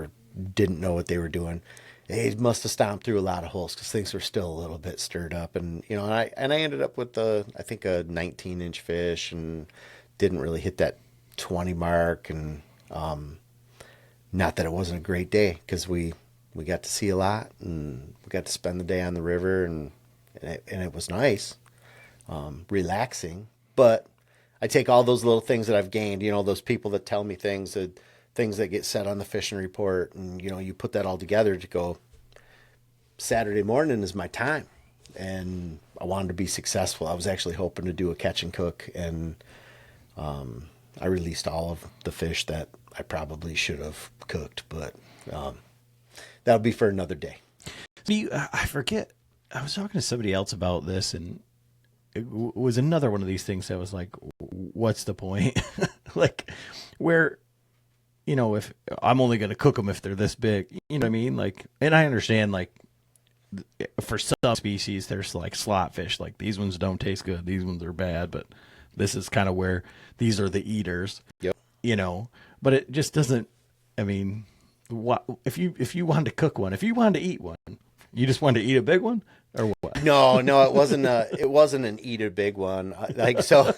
didn't know what they were doing. They must have stomped through a lot of holes because things were still a little bit stirred up. And, I ended up with I think a 19-inch fish and didn't really hit that 20 mark. And not that it wasn't a great day because we got to see a lot and we got to spend the day on the river and it was nice, relaxing. But I take all those little things that I've gained, those people that tell me things that get said on the fishing report, and you put that all together to go, Saturday morning is my time. and I wanted to be successful. I was actually hoping to do a catch and cook, and I released all of the fish that I probably should have cooked, but that would be for another day. I forget. I was talking to somebody else about this, and it was another one of these things that was like, what's the point? Like, where, if I'm only going to cook them if they're this big, you know what I mean? Like, and I understand, like, for some species, there's like slot fish. Like, these ones don't taste good. These ones are bad, but this is kind of where these are the eaters, Yep. But it just doesn't, I mean, what if you wanted to cook one, if you wanted to eat one, you just wanted to eat a big one or what? No, it wasn't an eat a big one. Like, so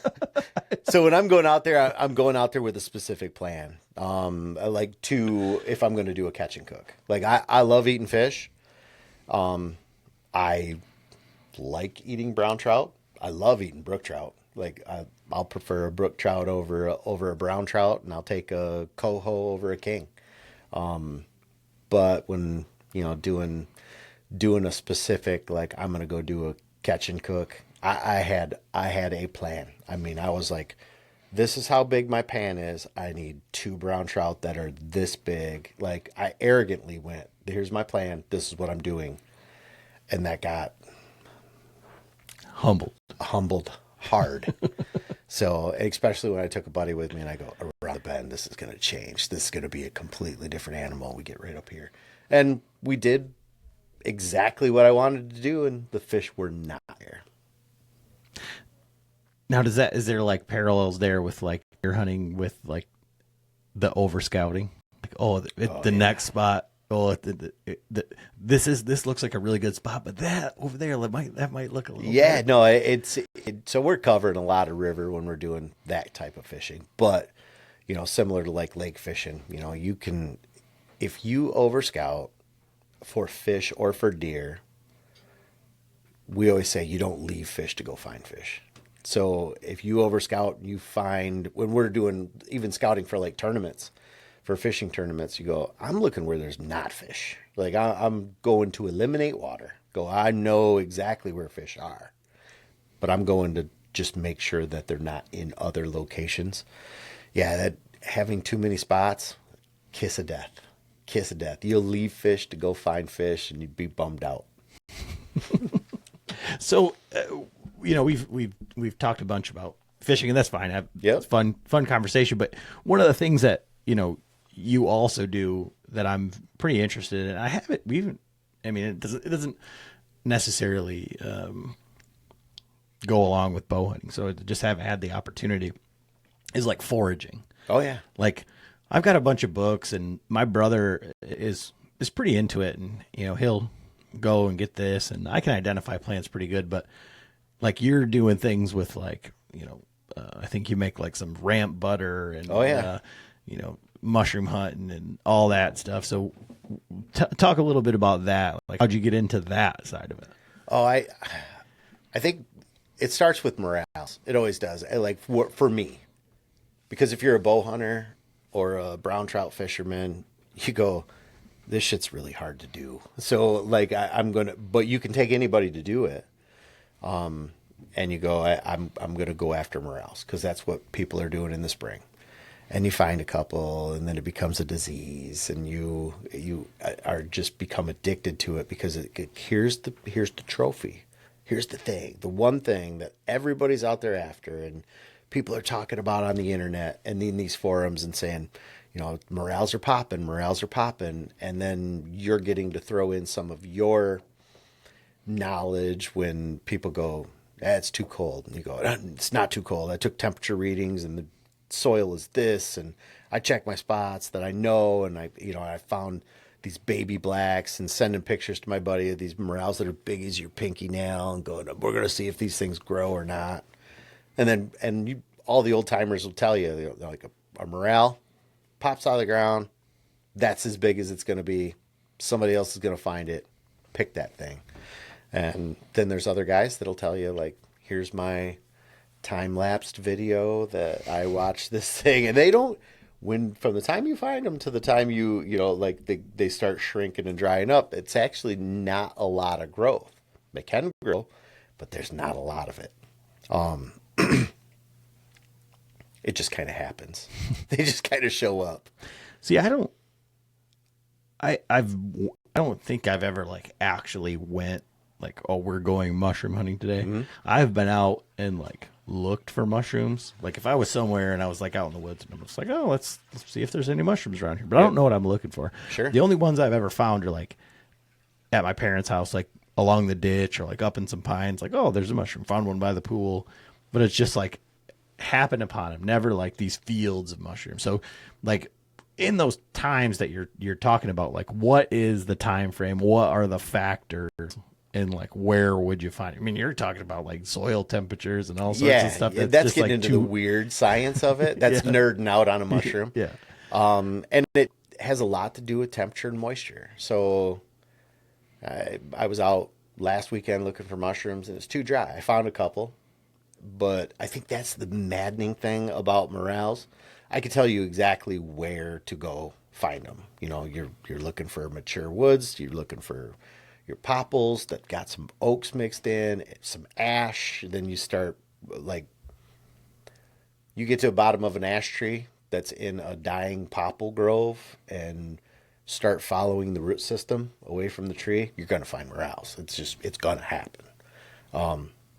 when I'm going out there, I'm going out there with a specific plan. If I'm going to do a catch and cook, like I love eating fish. I like eating brown trout. I love eating brook trout. Like I'll prefer a brook trout over a brown trout, and I'll take a coho over a king. But when doing a specific, like I'm gonna go do a catch and cook, I had a plan. I mean, I was like, this is how big my pan is. I need 2 brown trout that are this big. Like I arrogantly went, here's my plan. This is what I'm doing, and that got humbled hard. So, especially when I took a buddy with me and I go, around the bend, this is going to change. This is going to be a completely different animal. We get right up here. And we did exactly what I wanted to do, and the fish were not there. Now, is there like parallels there with like you're hunting with like the over scouting? Like, the next spot. This looks like a really good spot, but that over there that might look a little. Yeah, better. No, so we're covering a lot of river when we're doing that type of fishing, but similar to like lake fishing, you can, if you over scout for fish or for deer, we always say you don't leave fish to go find fish. So if you over scout, you find, when we're doing even scouting for like tournaments, for fishing tournaments, you go, I'm looking where there's not fish. Like I'm going to eliminate water. I know exactly where fish are, but I'm going to just make sure that they're not in other locations. Yeah, that having too many spots, kiss of death. You'll leave fish to go find fish, and you'd be bummed out. So, we've talked a bunch about fishing, and that's fine. It's fun conversation. But one of the things that you also do that I'm pretty interested in, I haven't it doesn't necessarily go along with bow hunting, so I just haven't had the opportunity, is like foraging. Oh yeah. Like I've got a bunch of books, and my brother is pretty into it, and he'll go and get this, and I can identify plants pretty good, but like you're doing things with like, I think you make like some ramp butter and mushroom hunting and all that stuff. So talk a little bit about that. Like, how'd you get into that side of it? Oh, I think it starts with morale. It always does. Like for me, because if you're a bow hunter or a brown trout fisherman, you go, this shit's really hard to do. So like but you can take anybody to do it. And you go, I'm going to go after morels, because that's what people are doing in the spring. And you find a couple, and then it becomes a disease, and you are just become addicted to it, because here's the trophy. Here's the thing, the one thing that everybody's out there after, and people are talking about on the internet and in these forums and saying, morels are popping, and then you're getting to throw in some of your knowledge when people go, it's too cold. And you go, it's not too cold. I took temperature readings, and the soil is this, and I check my spots that I know, and I found these baby blacks, and sending pictures to my buddy of these morels that are big as your pinky nail, and going, we're going to see if these things grow or not. And then all the old timers will tell you, they're like, a morel pops out of the ground, that's as big as it's going to be. Somebody else is going to find it, pick that thing. And then there's other guys that'll tell you, like, here's my time-lapsed video that I watched this thing. And they don't, from the time you find them to the time they start shrinking and drying up, it's actually not a lot of growth. They can grow, but there's not a lot of it. It just kind of happens. They just kind of show up. See, I don't think I've ever like actually went like, oh, we're going mushroom hunting today. Mm-hmm. I've been out and like looked for mushrooms. Like if I was somewhere and I was like out in the woods and I'm just like, oh, let's see if there's any mushrooms around here. But I don't know what I'm looking for. Sure. The only ones I've ever found are like at my parents' house, like along the ditch or like up in some pines. Like, oh, there's a mushroom. Found one by the pool. But it's just like happened upon them. Never like these fields of mushrooms. So like in those times that you're talking about, like what is the time frame? What are the factors? And like, where would you find it? I mean, you're talking about like soil temperatures and all sorts of stuff. That's just getting like into the weird science of it. That's nerding out on a mushroom. Yeah. And it has a lot to do with temperature and moisture. So I was out last weekend looking for mushrooms and it's too dry. I found a couple, but I think that's the maddening thing about morels. I can tell you exactly where to go find them. You know, you're looking for mature woods. You're looking for your popples that got some oaks mixed in, some ash. Then you start like, you get to the bottom of an ash tree that's in a dying popple grove and start following the root system away from the tree. You're going to find morels. It's going to happen.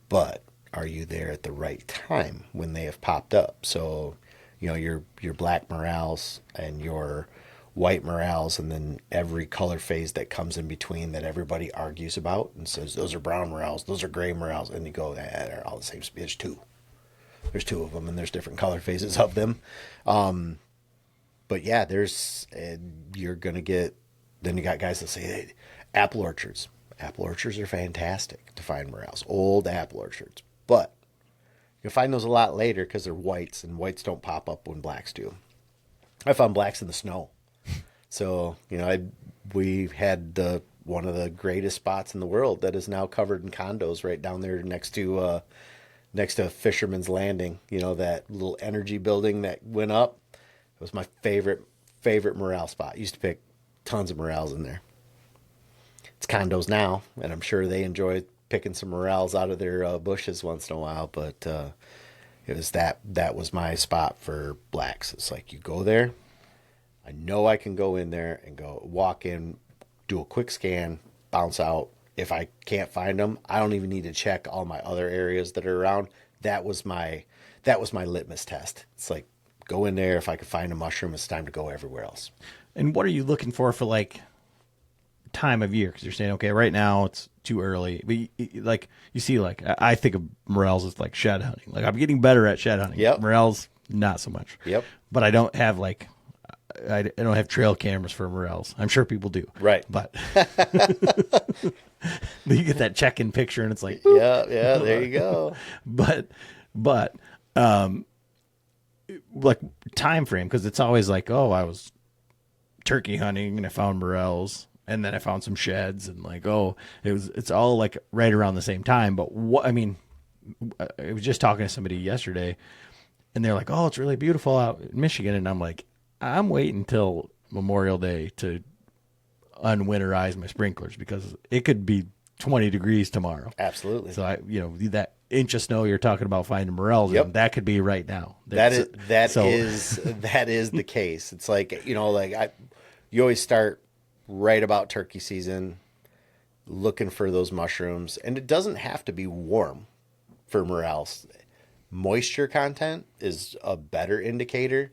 But are you there at the right time when they have popped up? So, you know, your black morels and your white morels, and then every color phase that comes in between that everybody argues about and says those are brown morels, those are gray morels, and you go, they're all the same species. There's two of them, and there's different color phases of them. But yeah, you're gonna get. Then you got guys that say hey, apple orchards. Apple orchards are fantastic to find morels, old apple orchards, but you'll find those a lot later because they're whites, and whites don't pop up when blacks do. I found blacks in the snow. So, you know, we had one of the greatest spots in the world that is now covered in condos right down there next to Fisherman's Landing. You know, that little energy building that went up. It was my favorite morel spot. I used to pick tons of morels in there. It's condos now, and I'm sure they enjoy picking some morels out of their bushes once in a while. But it was that was my spot for blacks. It's like you go there. I know I can go in there and walk in, do a quick scan, bounce out. If I can't find them, I don't even need to check all my other areas that are around. That was my litmus test. It's like, go in there. If I can find a mushroom, it's time to go everywhere else. And what are you looking for like time of year? Because you're saying, okay, right now it's too early. But like you see, like I think of morels as like shed hunting. Like I'm getting better at shed hunting. Yep. Morels, not so much. Yep. But I don't have like. I don't have trail cameras for morels. I'm sure people do. Right. But you get that check-in picture and it's like, yeah, there you go. But like time frame, because it's always like, oh, I was turkey hunting and I found morels and then I found some sheds and like, oh, it's all like right around the same time. But I was just talking to somebody yesterday and they're like, oh, it's really beautiful out in Michigan. And I'm like, I'm waiting until Memorial Day to unwinterize my sprinklers because it could be 20 degrees tomorrow. Absolutely. So that inch of snow you're talking about finding morels, yep. that could be right now. That is the case. It's like, you know, like you always start right about turkey season looking for those mushrooms, and it doesn't have to be warm for morels. Moisture content is a better indicator.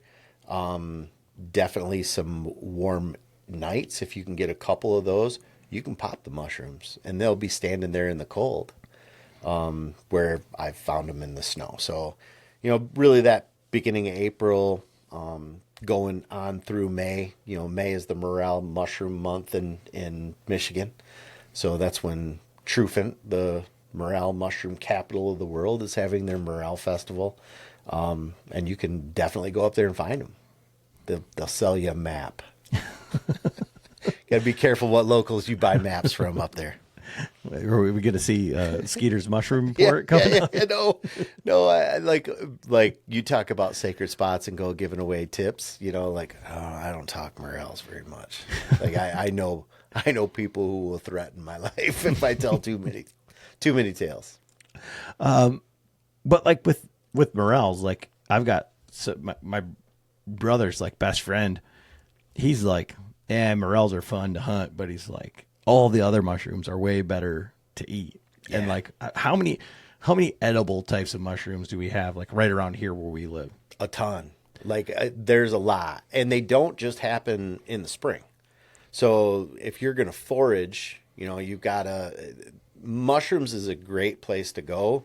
Definitely some warm nights. If you can get a couple of those, you can pop the mushrooms and they'll be standing there in the cold, where I've found them in the snow. So, you know, really that beginning of April, going on through May, you know, May is the morel mushroom month in Michigan. So that's when Trufant, the morel mushroom capital of the world, is having their morel festival. And you can definitely go up there and find them. They'll sell you a map. Got to be careful what locals you buy maps from up there. Are we going to see Skeeter's mushroom report coming up? No. I like you talk about sacred spots and go giving away tips. You know, like I don't talk morels very much. Like I know people who will threaten my life if I tell too many. Too many tails. But like with morels, like I've got my brother's like best friend. He's like, yeah, morels are fun to hunt, but he's like, all the other mushrooms are way better to eat. And Yeah, like, how many edible types of mushrooms do we have like right around here where we live? a ton. Like there's a lot, and they don't just happen in the spring. So if you're going to forage, you've got to. Mushrooms is a great place to go,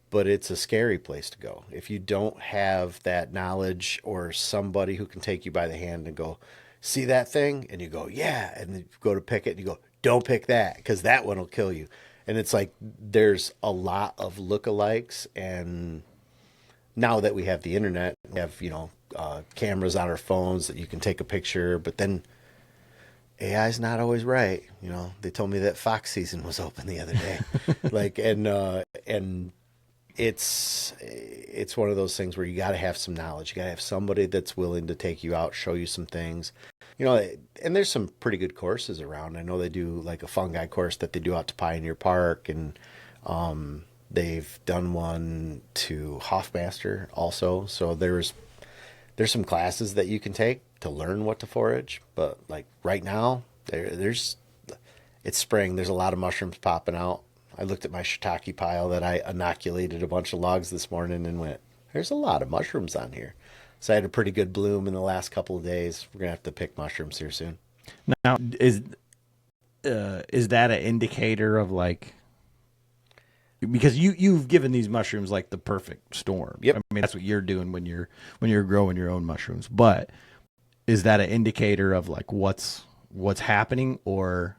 but it's a scary place to go if you don't have that knowledge or somebody who can take you by the hand and go, see that thing? And you go, yeah. And then you go to pick it and you go, don't pick that because that one will kill you. And it's like there's a lot of lookalikes. And now that we have the internet, we have, cameras on our phones that you can take a picture, but then AI's not always right. They told me that fox season was open the other day. And it's one of those things where you got to have some knowledge. You got to have somebody that's willing to take you out, show you some things. And there's some pretty good courses around. I know they do like a fungi course that they do out to Pioneer Park, and they've done one to Hoffmaster also. So there's some classes that you can take to learn what to forage. But like right now, it's spring. There's a lot of mushrooms popping out. I looked at my shiitake pile that I inoculated a bunch of logs this morning and went, there's a lot of mushrooms on here. So I had a pretty good bloom in the last couple of days. We're going to have to pick mushrooms here soon. Now, is that an indicator of like, because you've given these mushrooms like the perfect storm. Yep. I mean, that's what you're doing when you're growing your own mushrooms. But is that an indicator of like what's happening, or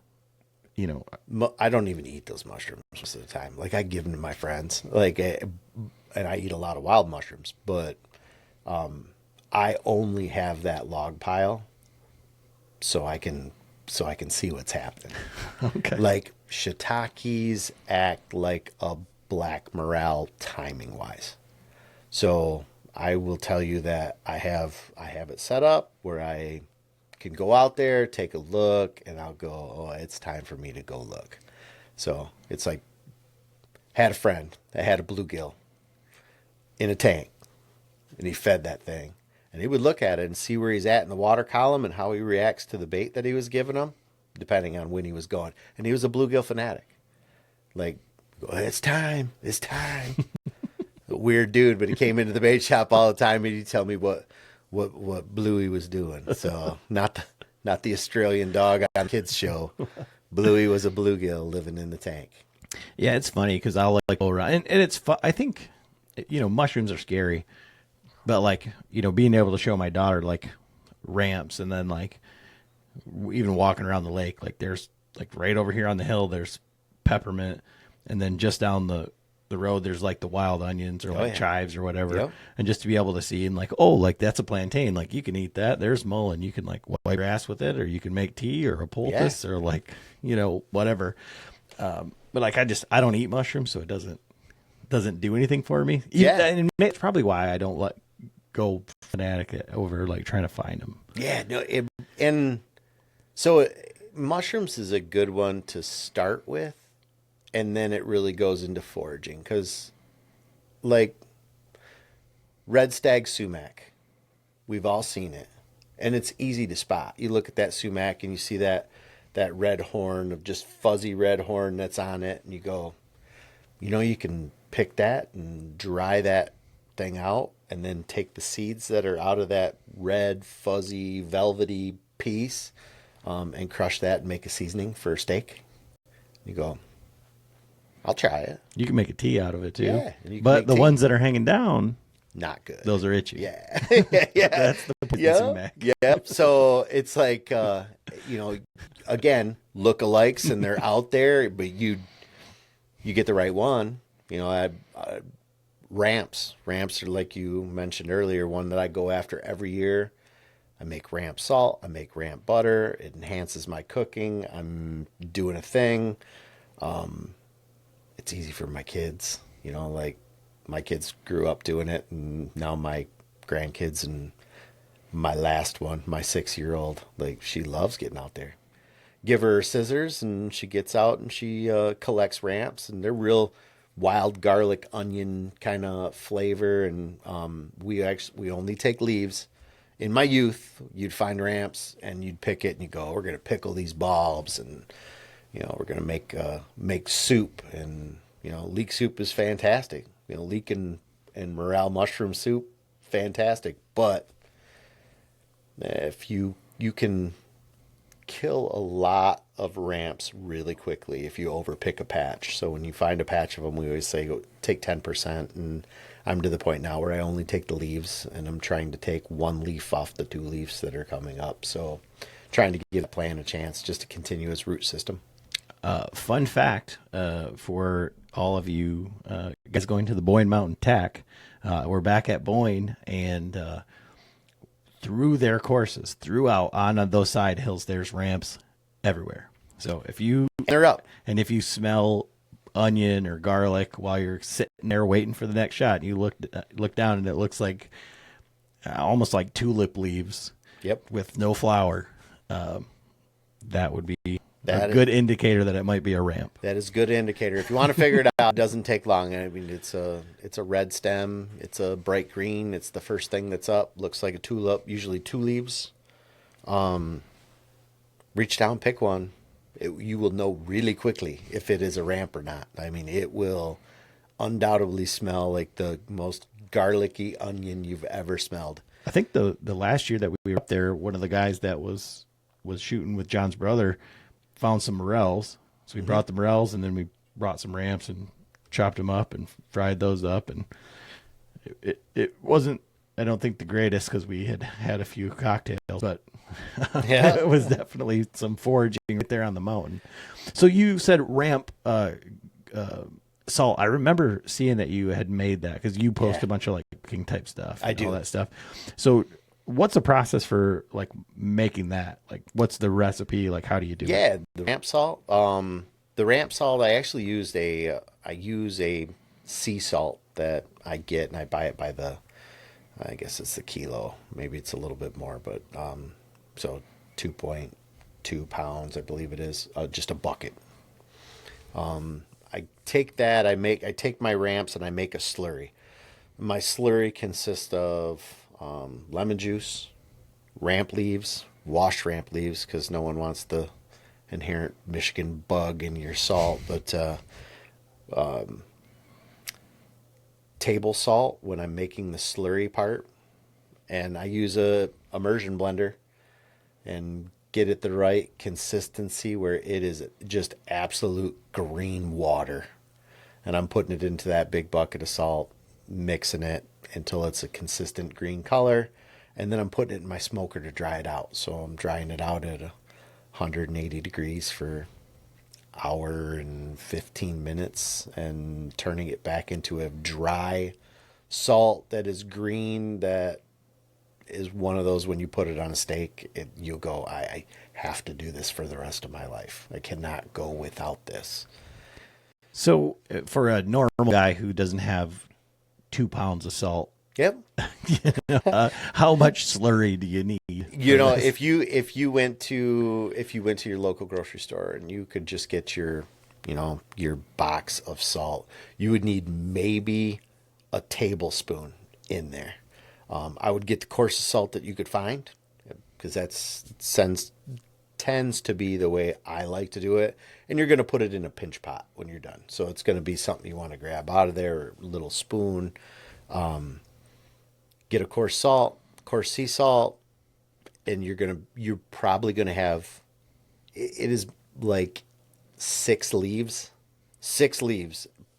I don't even eat those mushrooms most of the time. Like I give them to my friends, and I eat a lot of wild mushrooms, but I only have that log pile so I can see what's happening. Okay. Like shiitakes act like a black morel timing wise. So I will tell you that I have it set up where I can go out there, take a look, and I'll go, oh, it's time for me to go look. So it's like, had a friend that had a bluegill in a tank, and he fed that thing. And he would look at it and see where he's at in the water column and how he reacts to the bait that he was giving him, depending on when he was going. And he was a bluegill fanatic. Like, it's time. A weird dude, but he came into the bait shop all the time and he'd tell me what Bluey was doing. So not the Australian dog on kids show. Bluey was a bluegill living in the tank. Yeah, it's funny because I'll like go around and it's fun. I think mushrooms are scary, but like being able to show my daughter like ramps, and then like even walking around the lake, like there's like right over here on the hill there's peppermint, and then just down the road there's like the wild onions or chives or whatever. Yep. And just to be able to see and like, oh, like that's a plantain, like you can eat that. There's mullein, you can like wipe grass with it, or you can make tea or a poultice or like whatever. But like I don't eat mushrooms, so it doesn't do anything for me. And it's probably why I don't go fanatic over like trying to find them. Yeah, no, and so mushrooms is a good one to start with. And then it really goes into foraging because, like, red stag sumac, we've all seen it, and it's easy to spot. You look at that sumac and you see that red horn of just fuzzy red horn that's on it, and you go, you can pick that and dry that thing out, and then take the seeds that are out of that red fuzzy velvety piece, and crush that and make a seasoning for a steak. You go, I'll try it. You can make a tea out of it too. Yeah, but the ones that are hanging down, not good. Those are itchy. Yeah, yeah. That's the sumac. Yep. So it's like, again, lookalikes, and they're out there, but you get the right one. Ramps are like you mentioned earlier, one that I go after every year. I make ramp salt. I make ramp butter. It enhances my cooking. I'm doing a thing. It's easy for my kids, like my kids grew up doing it, and now my grandkids and my last one, my 6-year-old, like she loves getting out there. give her scissors, and she gets out and she collects ramps, and they're real wild garlic onion kind of flavor. And we only take leaves. In my youth, you'd find ramps and you'd pick it and you go, we're gonna pickle these bulbs, and we're gonna make soup. And leek soup is fantastic. Leek and morel mushroom soup, fantastic. But if you can kill a lot of ramps really quickly if you overpick a patch. So when you find a patch of them, we always say go take 10%. And I'm to the point now where I only take the leaves, and I'm trying to take one leaf off the two leaves that are coming up. So trying to give the plant a chance just to continue its root system. Fun fact for all of you guys going to the Boyne Mountain Tech, we're back at Boyne, and through their courses, throughout on those side hills, there's ramps everywhere. So They're up. and if you smell onion or garlic while you're sitting there waiting for the next shot, you look down and it looks like almost like tulip leaves. Yep. With no flower. That would be That a good indicator that it might be a ramp. That is a good indicator. If you want to figure it out, it doesn't take long. I mean, it's a red stem. It's a bright green. It's the first thing that's up. Looks like a tulip, usually two leaves. Reach down, pick one. You will know really quickly if it is a ramp or not. I mean, it will undoubtedly smell like the most garlicky onion you've ever smelled. I think the last year that we were up there, one of the guys that was shooting with John's brother found some morels. So we brought the morels, and then we brought some ramps and chopped them up and fried those up. And it wasn't, I don't think, the greatest because we had a few cocktails, but Yeah. it was definitely some foraging right there on the mountain. So you said ramp salt. I remember seeing that you had made that because you post a bunch of like cooking type stuff. I and do. all that stuff. So what's the process for like making that? Like, what's the recipe? Like, how do you do it? Yeah, the ramp salt. The ramp salt, I actually use a sea salt that I get, and I buy it by I guess it's the kilo. Maybe it's a little bit more, but so 2.2 pounds, I believe it is, just a bucket. I take that, I take my ramps and I make a slurry. My slurry consists of lemon juice, ramp leaves, washed ramp leaves, because no one wants the inherent Michigan bug in your salt, but table salt when I'm making the slurry part, and I use a immersion blender and get it the right consistency where it is just absolute green water, and I'm putting it into that big bucket of salt, mixing it until it's a consistent green color, and then I'm putting it in my smoker to dry it out. So I'm drying it out at 180 degrees for hour and 15 minutes and turning it back into a dry salt that is green, that is one of those when you put it on a steak, you'll go, I have to do this for the rest of my life. I cannot go without this. So for a normal guy who doesn't have 2 pounds of salt, Yep. how much slurry do you need? If you went to your local grocery store and you could just get your box of salt, you would need maybe a tablespoon in there. I would get the coarsest salt that you could find, because tends to be the way I like to do it. And you're going to put it in a pinch pot when you're done. So it's going to be something you want to grab out of there, or a little spoon. Get a coarse sea salt, and you're probably going to have, it is like 6 leaves.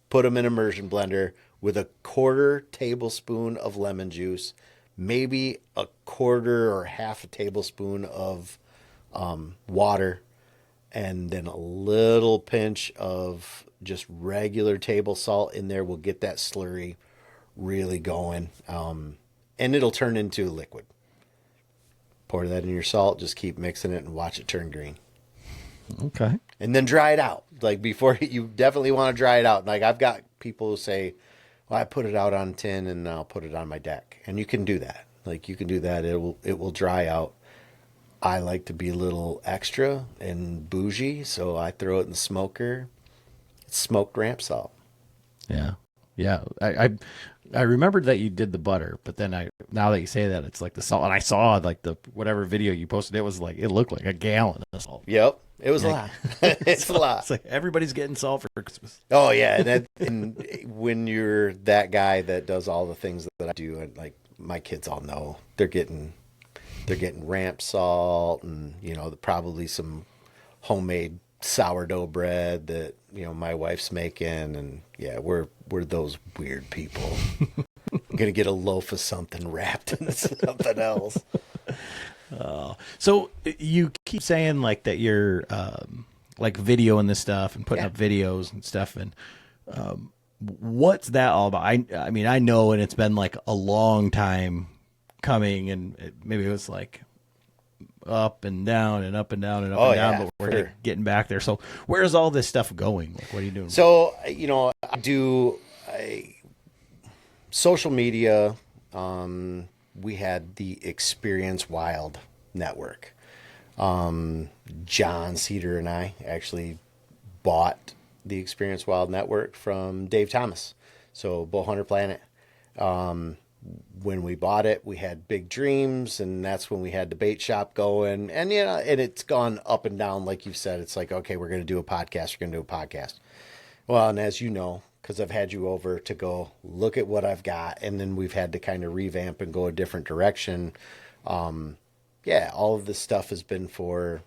Put them in immersion blender with a 1/4 tablespoon of lemon juice, maybe a 1/4 or half a tablespoon of water, and then a little pinch of just regular table salt in there will get that slurry really going. And it'll turn into liquid. Pour that in your salt, just keep mixing it and watch it turn green. Okay. And then dry it out. Like, before, you definitely want to dry it out. Like, I've got people who say, well, I put it out on tin and I'll put it on my deck. And you can do that. Like, you can do that. It will dry out. I like to be a little extra and bougie, so I throw it in the smoker. It's smoked ramp salt. Yeah. Yeah. I remembered that you did the butter, but then now that you say that, it's like the salt. And I saw like the whatever video you posted, it looked like a gallon of salt. Yep, it was a Like, lot. It's a lot. it's like everybody's getting salt for Christmas. Oh yeah, and when you're that guy that does all the things that I do, and like my kids all know, they're getting ramp salt, and probably some homemade sourdough bread that my wife's making, and yeah, we're those weird people. I'm gonna get a loaf of something wrapped in something else. So you keep saying like that you're like videoing this stuff and putting Yeah. up videos and stuff, and what's that all about? I mean, I know, and it's been like a long time coming, and maybe it was like up and down and up and down and up Oh, and down, yeah, but we're sure. getting back there. So where's all this stuff going? Like, what are you doing? So I do social media. We had the Experience Wild network. John Cedar and I actually bought the Experience Wild network from Dave Thomas. So Bow Hunter Planet. When we bought it, we had big dreams, and that's when we had the bait shop going. And and it's gone up and down, like you've said. It's like, okay, we're going to do a podcast. We're going to do a podcast. Well, and as you know, because I've had you over to go look at what I've got, and then we've had to kind of revamp and go a different direction. Yeah, all of this stuff has been for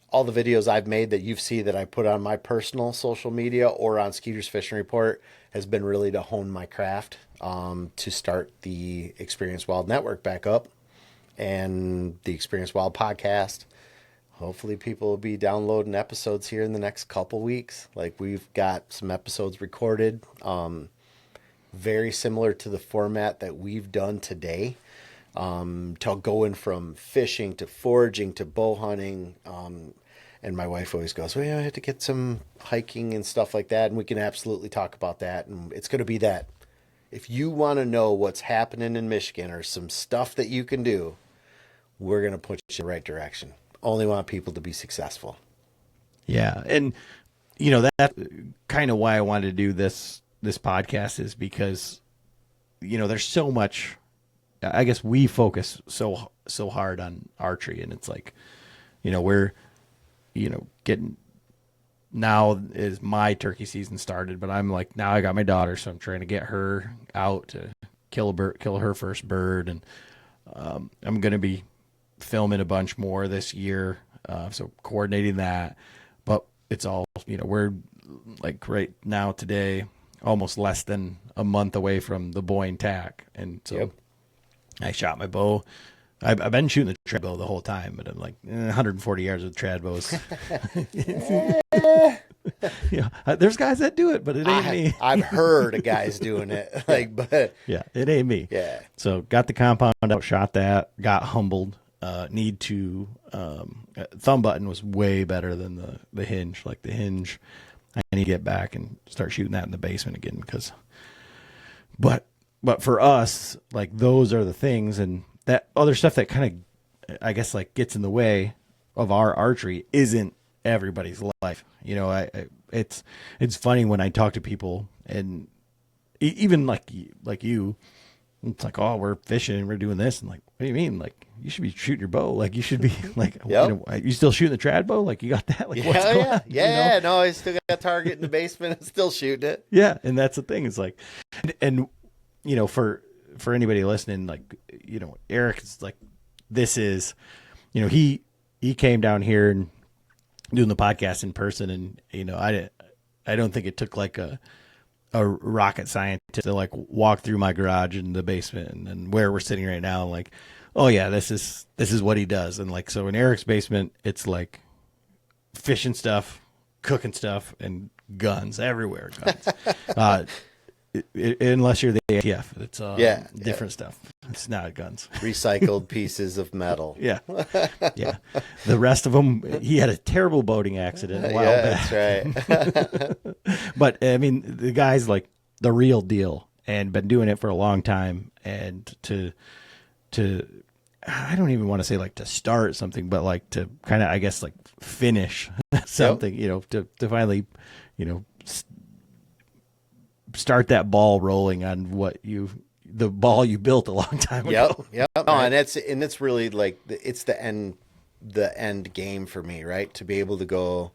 all the videos I've made that you've seen that I put on my personal social media or on Skeeter's Fishing Report has been really to hone my craft, to start the Experience Wild Network back up and the Experience Wild podcast. Hopefully people will be downloading episodes here in the next couple weeks. Like, we've got some episodes recorded, very similar to the format that we've done today, to going from fishing to foraging to bow hunting. And my wife always goes, well, I have to get some hiking and stuff like that. And we can absolutely talk about that. And it's going to be that. If you want to know what's happening in Michigan or some stuff that you can do, we're going to put you in the right direction. Only want people to be successful. Yeah, and that's kind of why I wanted to do this podcast, is because there's so much. I guess we focus so hard on archery, and it's like we're getting, now is my turkey season started, but I'm like, now I got my daughter, so I'm trying to get her out to kill her first bird, and I'm gonna be filming a bunch more this year, so coordinating that. But it's all, we're like right now today almost less than a month away from the boy and tack, and so Yep. I shot my bow. I've been shooting the trad bow the whole time, but I'm like 140 yards with trad bows. There's guys that do it, but it ain't me. I've heard of guys doing it. But Yeah, it ain't me. yeah. So got the compound out, shot that, got humbled. Need to thumb button was way better than the hinge. Like the hinge, I need to get back and start shooting that in the basement again, because. But for us, like, those are the things, and that other stuff that kind of, I guess, like, gets in the way of our archery isn't everybody's life. It's funny when I talk to people, and even like you, it's like, oh, we're fishing and we're doing this, and like, what do you mean? Like, you should be shooting your bow. Like, you should be like, Yep. You still shooting the trad bow? Like, you got that? Like, what's going on? Yeah. No, I still got a target in the basement and still shooting it. Yeah, and that's the thing. It's like, and for anybody listening, like, Eric is like, this is, he came down here and doing the podcast in person, and I don't think it took like a rocket scientist to like walk through my garage in the basement and where we're sitting right now, and like, oh yeah, this is what he does. And like, so in Eric's basement, it's like fishing stuff, cooking stuff, and guns everywhere. Guns. Unless you're the ATF, it's different stuff. It's not guns. Recycled pieces of metal. Yeah, yeah. The rest of them, he had a terrible boating accident a while back. That's right. But I mean, the guy's like the real deal and been doing it for a long time. And to I don't even want to say like to start something, but like to kind of, I guess, like finish something, to finally, you know, start that ball rolling on the ball you built a long time ago. Yep. No, Right? and it's really like it's the end game for me, right? To be able to go.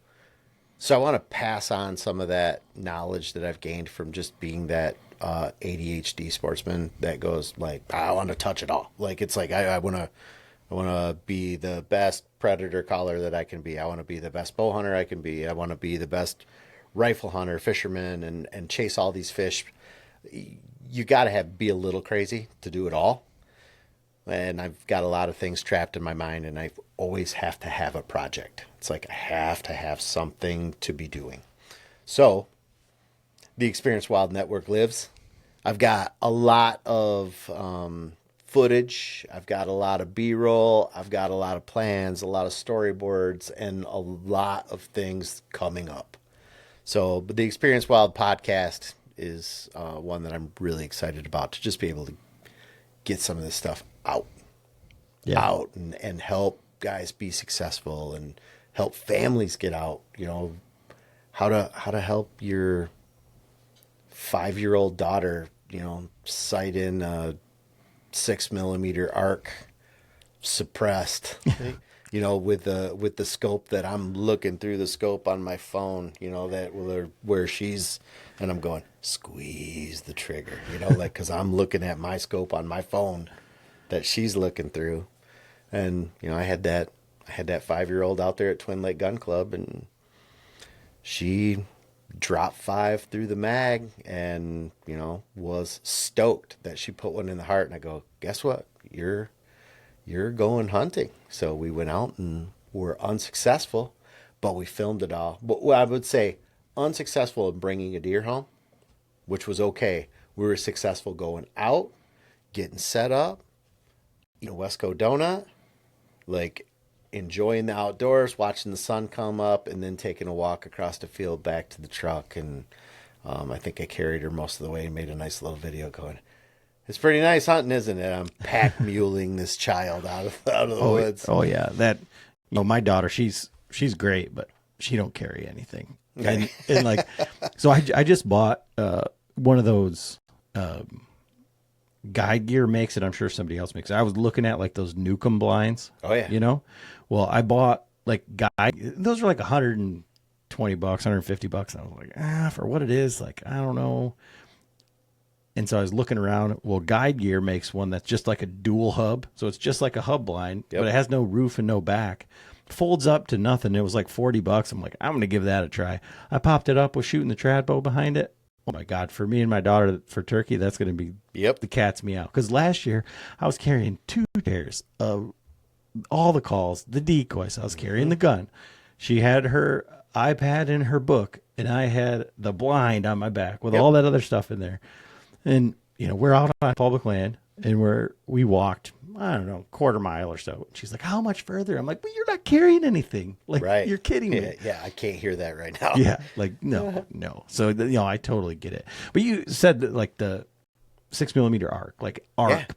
So I want to pass on some of that knowledge that I've gained from just being that ADHD sportsman that goes like, I want to touch it all. Like it's like I want to be the best predator caller that I can be. I want to be the best bow hunter I can be. I want to be the best rifle hunter, fisherman, and chase all these fish. You got to be a little crazy to do it all. And I've got a lot of things trapped in my mind, and I always have to have a project. It's like I have to have something to be doing. So the Experience Wild Network lives. I've got a lot of footage. I've got a lot of B-roll. I've got a lot of plans, a lot of storyboards, and a lot of things coming up. So, but the Experience Wild podcast is one that I'm really excited about, to just be able to get some of this stuff out and help guys be successful and help families get out, how to help your 5-year-old daughter, sight in a 6mm arc suppressed, with the scope that I'm looking through the scope on my phone, that where she's, and I'm going, squeeze the trigger, like, cause I'm looking at my scope on my phone that she's looking through. And, I had that 5-year-old out there at Twin Lake Gun Club, and she dropped 5 through the mag and, was stoked that she put one in the heart. And I go, guess what? You're going hunting. So we went out and were unsuccessful, but we filmed it all. But I would say unsuccessful in bringing a deer home, which was okay. We were successful going out, getting set up, eating a Wesco donut, like enjoying the outdoors, watching the sun come up, and then taking a walk across the field back to the truck. And I think I carried her most of the way and made a nice little video going, it's pretty nice hunting, isn't it? I'm pack muling this child out of the woods. Oh yeah. That, my daughter, she's great, but she don't carry anything. And like, so I just bought one of those guide gear makes it. I'm sure somebody else makes it. I was looking at like those Newcomb blinds. Oh yeah. Well, I bought like those are like $120, $150. And I was like, for what it is, like, I don't know. And so I was looking around. Well, Guide Gear makes one that's just like a dual hub. So it's just like a hub blind, but it has no roof and no back. Folds up to nothing. It was like $40. I'm like, I'm going to give that a try. I popped it up, was shooting the trad bow behind it. Oh my God, for me and my daughter for turkey, that's going to be the cat's meow. Because last year I was carrying 2 pairs of all the calls, the decoys. I was carrying the gun. She had her iPad and her book, and I had the blind on my back with all that other stuff in there. And, we're out on public land, and we walked, I don't know, quarter mile or so. She's like, how much further? I'm like, well, you're not carrying anything. Like, you're kidding me. Yeah, I can't hear that right now. Yeah, like, no. So, I totally get it. But you said that, like, the 6mm arc,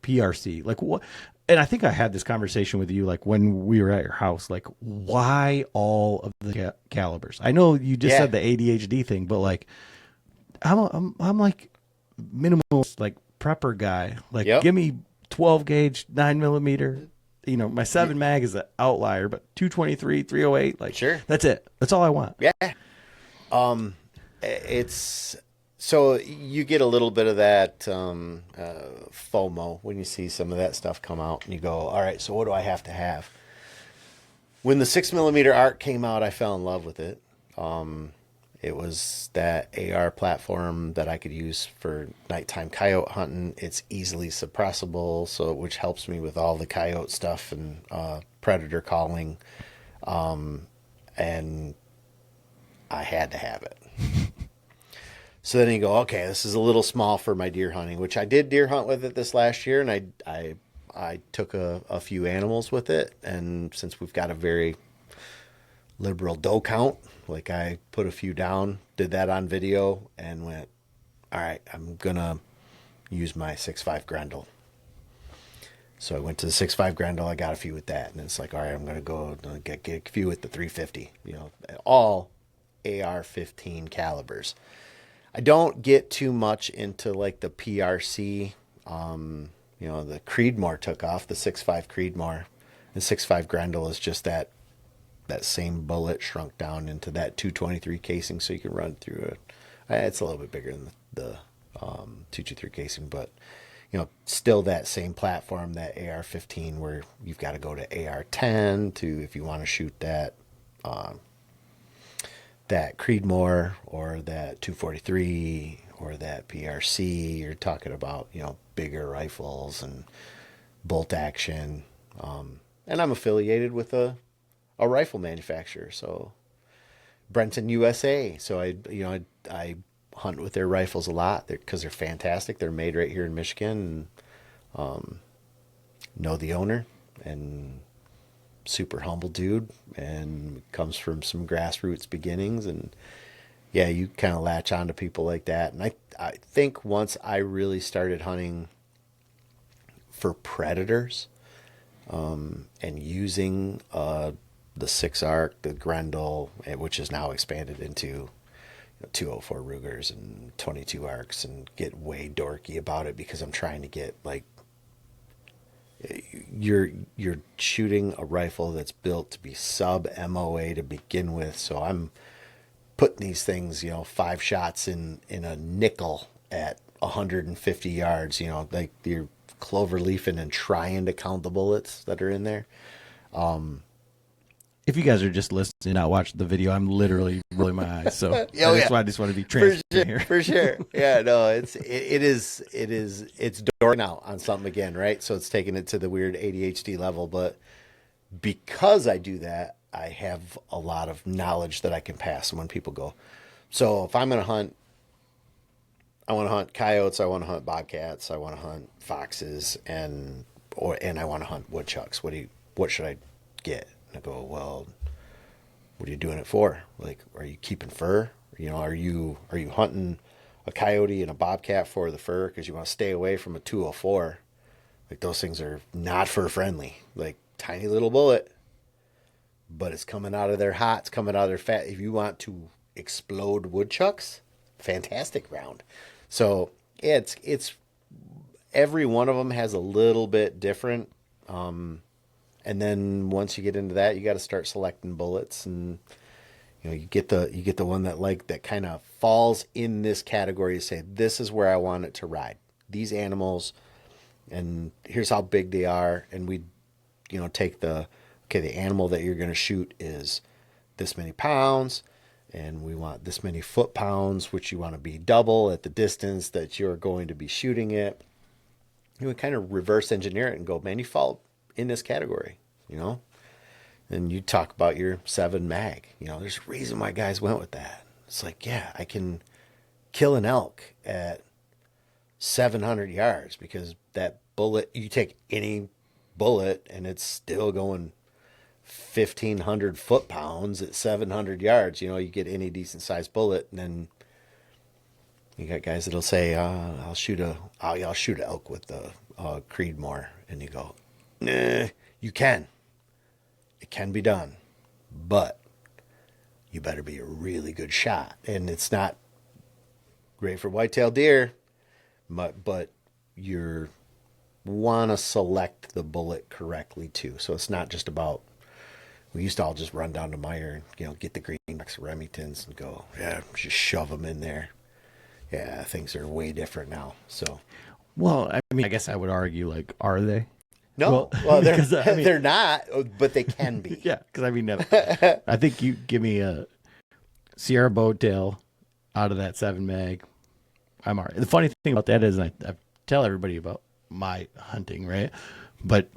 PRC, like what? And I think I had this conversation with you, like when we were at your house, like why all of the calibers? I know you just said the ADHD thing, but like, I'm like minimalist, like prepper guy. Like, give me 12 gauge 9mm. My 7 mag is an outlier, but 223, 308, like sure, that's it. That's all I want. Yeah. It's so you get a little bit of that FOMO when you see some of that stuff come out, and you go, all right, so what do I have to have? When the 6mm arc came out, I fell in love with it. It was that AR platform that I could use for nighttime coyote hunting. It's easily suppressible, which helps me with all the coyote stuff and predator calling. And I had to have it. So then you go, okay, this is a little small for my deer hunting, which I did deer hunt with it this last year, and I took a few animals with it. And since we've got a very liberal doe count, like I put a few down, did that on video, and went, all right, I'm gonna use my 6.5 Grendel. So I went to the 6.5 Grendel. I got a few with that, and it's like, all right, I'm gonna go get a few with the 350. All AR-15 calibers. I don't get too much into like the PRC. The Creedmoor took off, the 6.5 Creedmoor. The 6.5 Grendel is just that same bullet shrunk down into that 223 casing, so you can run through it. It's a little bit bigger than the 223 casing, but still that same platform, that AR-15, where you've got to go to AR-10 to if you want to shoot that Creedmoor or that 243 or that PRC. You're talking about bigger rifles and bolt action. And I'm affiliated with a rifle manufacturer, so Brenton USA. So I hunt with their rifles a lot because they're fantastic. They're made right here in Michigan, and know the owner, and super humble dude, and comes from some grassroots beginnings. And yeah, you kind of latch on to people like that. And I think once I really started hunting for predators, and using the 6 ARC, the Grendel, which is now expanded into 204 Rugers and 22 ARCs, and get way dorky about it because I'm trying to get like, you're shooting a rifle that's built to be sub MOA to begin with. So I'm putting these things, 5 shots in a nickel at 150 yards, like you're clover leafing and trying to count the bullets that are in there. If you guys are just listening, not watching the video, I'm literally rolling my eyes. So Oh, yeah. I just want to be transparent here. For sure. Yeah, no, it's dorking out on something again, right? So it's taking it to the weird ADHD level. But because I do that, I have a lot of knowledge that I can pass. And when people go, so if I'm going to hunt, I want to hunt coyotes, I want to hunt bobcats, I want to hunt foxes, and I want to hunt woodchucks. What should I get? And I go, well, what are you doing it for? Like, are you keeping fur? Are you hunting a coyote and a bobcat for the fur because you want to stay away from a 204? Like, those things are not fur friendly. Like, tiny little bullet, but it's coming out of their hot, it's coming out of their fat. If you want to explode woodchucks, fantastic round. So yeah, it's every one of them has a little bit different. And then once you get into that, you got to start selecting bullets, and you get the one that kind of falls in this category. You say, this is where I want it to ride. These animals, and here's how big they are. And we, take the animal that you're going to shoot is this many pounds, and we want this many foot-pounds, which you want to be double at the distance that you're going to be shooting it. You would kind of reverse engineer it and go, man, you fall in this category, And you talk about your 7 mag. There's a reason why guys went with that. It's like, yeah, I can kill an elk at 700 yards because that bullet, you take any bullet and it's still going 1,500 foot-pounds at 700 yards. You get any decent sized bullet, and then you got guys that'll say, I'll shoot an elk with the Creedmoor, and you go, nah, you can. It can be done, but you better be a really good shot. And it's not great for whitetail deer, but you want to select the bullet correctly too. So it's not just about, we used to all just run down to Meyer and, get the greenbacks, Remingtons, and go, yeah, just shove them in there. Yeah, things are way different now. So, well, I mean, I guess I would argue, like, are they? No, well, they're not, but they can be. Yeah, because I think you give me a Sierra Bowtail out of that 7 mag, I'm all right. The funny thing about that is, I tell everybody about my hunting, right? But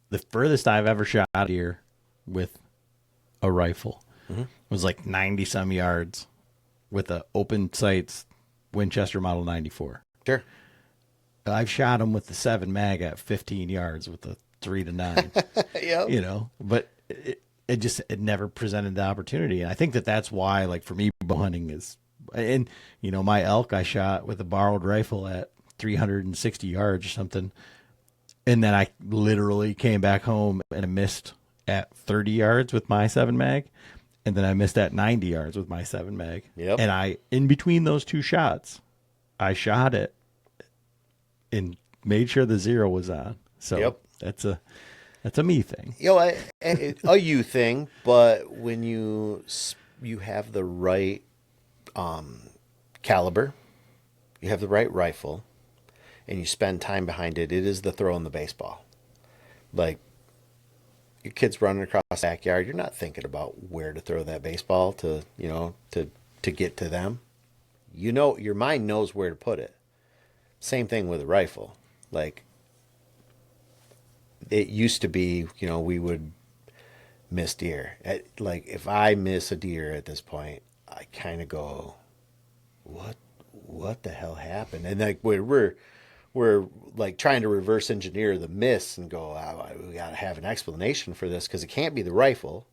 the furthest I've ever shot a deer with a rifle was like 90 some yards with a open sights Winchester Model 94. Sure. I've shot them with the 7 mag at 15 yards with a 3 to 9. Yep. But it never presented the opportunity. And I think that's why, like, for me, bow hunting is, and my elk I shot with a borrowed rifle at 360 yards or something. And then I literally came back home and I missed at 30 yards with my 7 mag. And then I missed at 90 yards with my 7 mag. Yep. And in between those two shots, I shot it and made sure the 0 was on. So Yep. that's a me thing. A you thing, but when you have the right caliber, you have the right rifle, and you spend time behind it, it is the throw in the baseball. Like, your kid's running across the backyard, you're not thinking about where to throw that baseball to get to them. Your mind knows where to put it. Same thing with a rifle. Like, it used to be, we would miss deer. Like, if I miss a deer at this point, I kind of go, what the hell happened? And like we're like trying to reverse engineer the miss and go, we got to have an explanation for this because it can't be the rifle.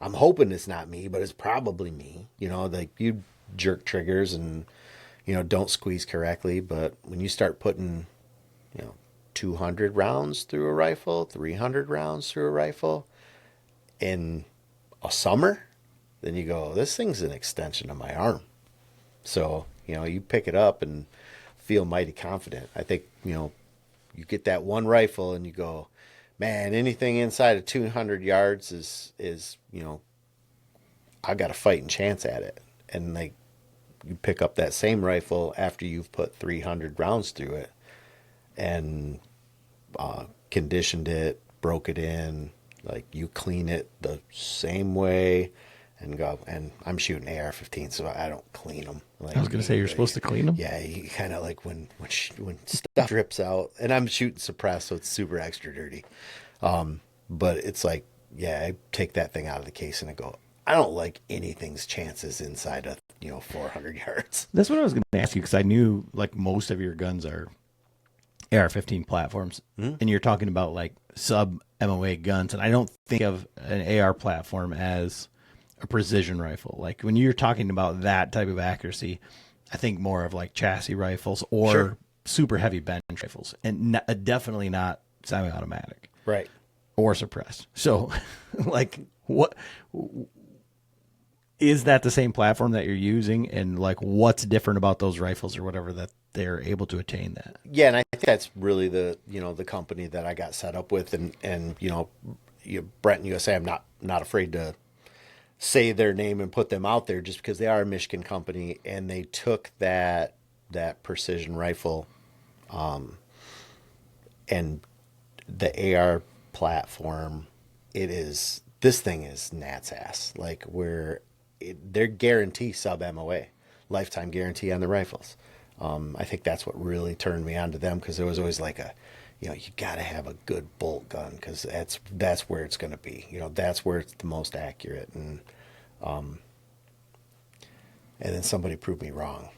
I'm hoping it's not me, but it's probably me. Like, you jerk triggers and don't squeeze correctly, but when you start putting 200 rounds through a rifle, 300 rounds through a rifle in a summer, then you go, this thing's an extension of my arm. So, you pick it up and feel mighty confident. I think, you get that one rifle and you go, man, anything inside of 200 yards is I got a fighting chance at it. And like, you pick up that same rifle after you've put 300 rounds through it and conditioned it, broke it in, like, you clean it the same way and go. And I'm shooting AR-15, so I don't clean them. Like, I was going to say, you're supposed to clean them? Yeah, you kind of like when stuff drips out, and I'm shooting suppressed, so it's super extra dirty. But it's like, yeah, I take that thing out of the case and I go, I don't like anything's chances inside of 400 yards. That's what I was going to ask you, because I knew like most of your guns are AR-15 platforms, and you're talking about like sub MOA guns, and I don't think of an AR platform as a precision rifle. Like, when you're talking about that type of accuracy, I think more of like chassis rifles or Sure. super heavy bench rifles, and definitely not semi-automatic, Right. or suppressed. So, like, what is that the same platform that you're using, and like, what's different about those rifles or whatever that they're able to attain that? Yeah, and I think that's really the company that I got set up with, and Brent and USA. I'm not afraid to say their name and put them out there just because they are a Michigan company, and they took that precision rifle, and the AR platform. This thing is Nat's ass. Like, they're guarantee sub MOA, lifetime guarantee on the rifles. I think that's what really turned me on to them, because there was always like you got to have a good bolt gun, because that's where it's going to be. That's where it's the most accurate. And then somebody proved me wrong,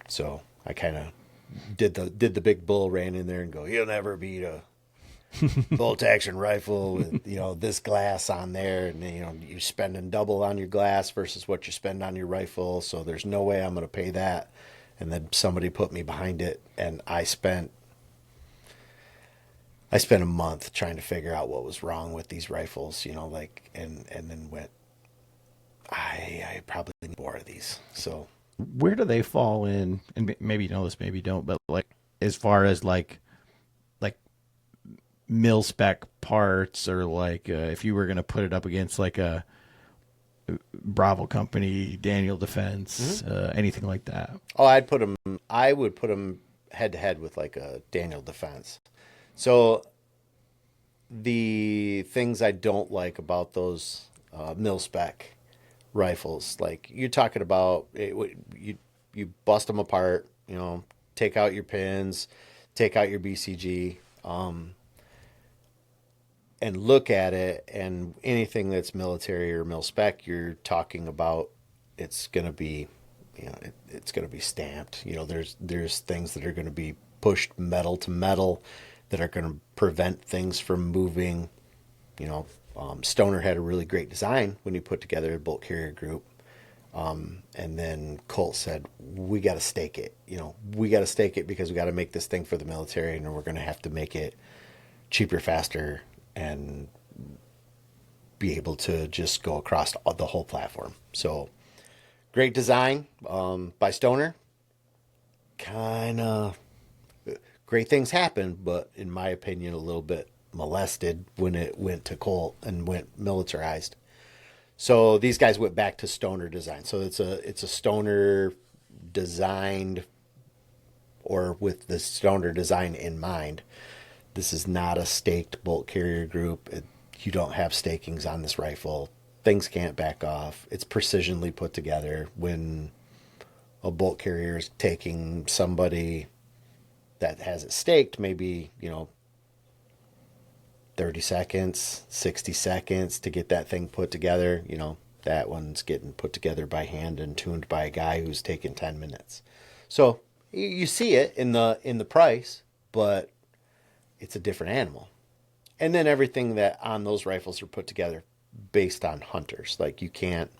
so I kind of did the big bull, ran in there and go, you'll never beat a bolt action rifle with this glass on there, and you're spending double on your glass versus what you spend on your rifle, so there's no way I'm going to pay that. And then somebody put me behind it, and I spent a month trying to figure out what was wrong with these rifles, and then went, I probably need more of these. So Where do they fall in? And maybe you know this, maybe you don't, but like, as far as like mil spec parts, or like if you were going to put it up against like a Bravo Company, Daniel Defense, anything like that. Oh, I would put them head to head with like a Daniel Defense. So the things I don't like about those mil spec rifles, like you're talking about, you bust them apart, take out your pins, take out your BCG, and look at it, and anything that's military or mil spec, you're talking about, it's going to be, it's going to be stamped. There's things that are going to be pushed metal to metal that are going to prevent things from moving. Stoner had a really great design when he put together a bolt carrier group. And then Colt said, we got to stake it. We got to stake it because we got to make this thing for the military, and we're going to have to make it cheaper, faster, and be able to just go across the whole platform. So great design by Stoner. Kind of great things happen, but in my opinion, a little bit molested when it went to Colt and went militarized. So these guys went back to Stoner design. So it's a Stoner designed, or with the Stoner design in mind. This is not a staked bolt carrier group. You don't have stakings on this rifle. Things can't back off. It's precisionally put together. When a bolt carrier is taking somebody that has it staked, maybe, 30 seconds, 60 seconds to get that thing put together. That one's getting put together by hand and tuned by a guy who's taking 10 minutes. So you see it in the price, but it's a different animal. And then everything that on those rifles are put together based on hunters. Like you can't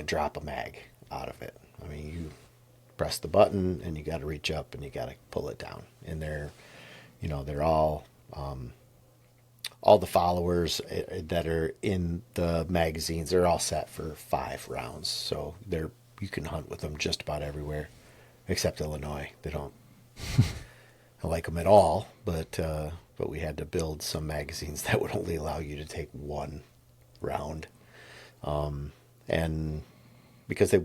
drop a mag out of it. I mean, you press the button and you got to reach up and you got to pull it down. And they're all the followers that are in the magazines, they're all set for 5 rounds. So you can hunt with them just about everywhere, except Illinois. They don't like them at all, but we had to build some magazines that would only allow you to take 1 round. And because they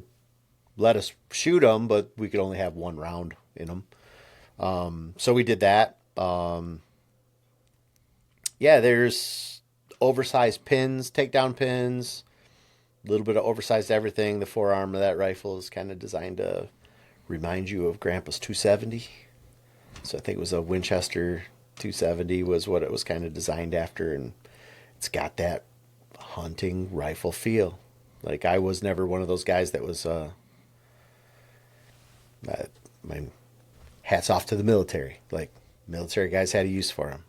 let us shoot them, but we could only have 1 round in them. So we did that. There's oversized pins, takedown pins, a little bit of oversized everything. The forearm of that rifle is kind of designed to remind you of Grandpa's 270. So I think it was a Winchester 270 was what it was kind of designed after, and it's got that hunting rifle feel. Like I was never one of those guys that was my hats off to the military. Like military guys had a use for them.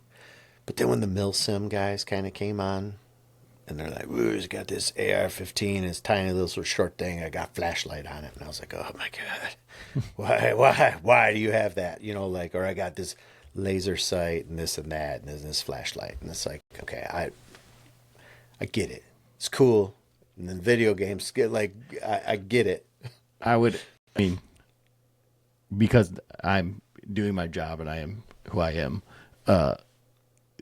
But then when the Milsim guys kind of came on, and they're like, "Ooh, he's got this AR-15, this tiny little sort of short thing. I got flashlight on it," and I was like, "Oh my god, why do you have that?" Or I got this laser sight and this and that, and this flashlight, and it's like, okay, I get it. It's cool. And then video games get I get it. I mean, because I'm doing my job and I am who I am.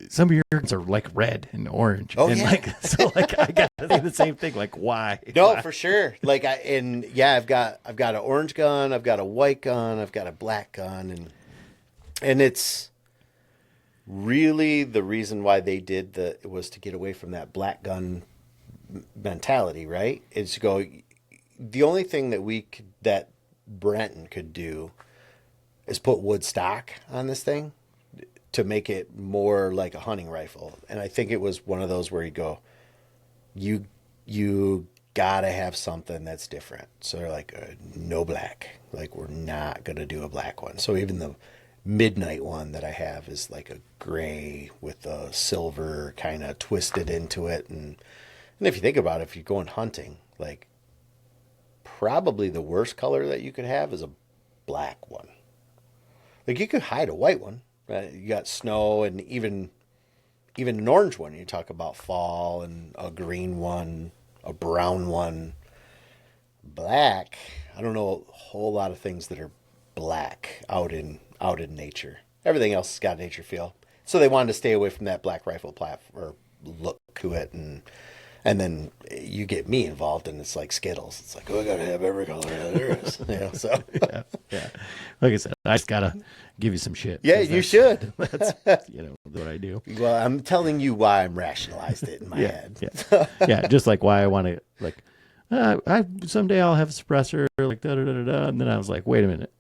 Some of your guns are like red and orange. Oh, and yeah. I got to say the same thing. Like, why? No, Why? for sure. I've got an orange gun, I've got a white gun, I've got a black gun, and it's really the reason why they did it was to get away from that black gun mentality, right? It's to go. The only thing that Brenton could do is put wood stock on this thing to make it more like a hunting rifle. And I think it was one of those where you go, you gotta have something that's different. So they're like, no black. Like, we're not gonna do a black one. So even the midnight one that I have is like a gray with a silver kind of twisted into it. And if you think about it, if you're going hunting, like probably the worst color that you could have is a black one. Like you could hide a white one. Right? You got snow and even an orange one. You talk about fall, and a green one, a brown one. Black, I don't know a whole lot of things that are black out in nature. Everything else has got nature feel. So they wanted to stay away from that black rifle platform or look to it, and then you get me involved, and it's like Skittles. It's like, oh, I gotta have every color there is. So yeah. Like I said, I just gotta give you some shit. Yeah, you should. That's what I do. Well, I'm telling you why I'm rationalized it in my head. Yeah, just like why I want to I someday I'll have a suppressor like da da da da da, and then I was like, wait a minute,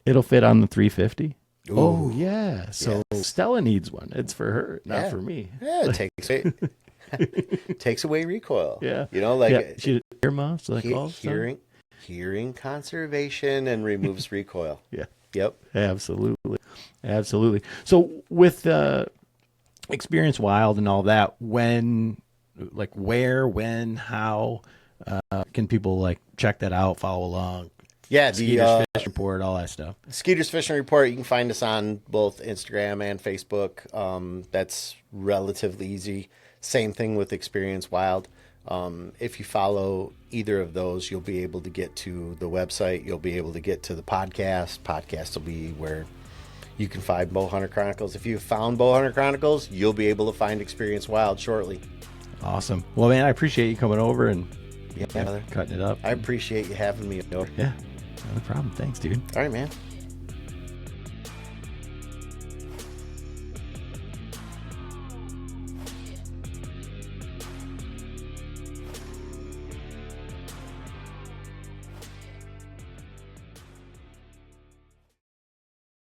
it'll fit on the 350. Ooh, oh yeah, so yes. Stella needs one. It's for her, not for me. Yeah, takes away recoil. Yeah, she earmuffs like hearing conservation and removes recoil. Yeah. Yep. Absolutely. So with Experience Wild and all that, when, how can people check that out, follow along? Yeah, Skeeter's the Fish Report, all that stuff. Skeeter's Fishing Report, you can find us on both Instagram and Facebook. That's relatively easy. Same thing with Experience Wild. If you follow either of those, you'll be able to get to the website. You'll be able to get to the podcast. Podcast will be where you can find Bow Hunter Chronicles. If you found Bow Hunter Chronicles, you'll be able to find Experience Wild shortly. Awesome. Well, man, I appreciate you coming over and Yeah, brother. cutting it up. I appreciate you having me over. Yeah, no problem. Thanks, dude. All right, man.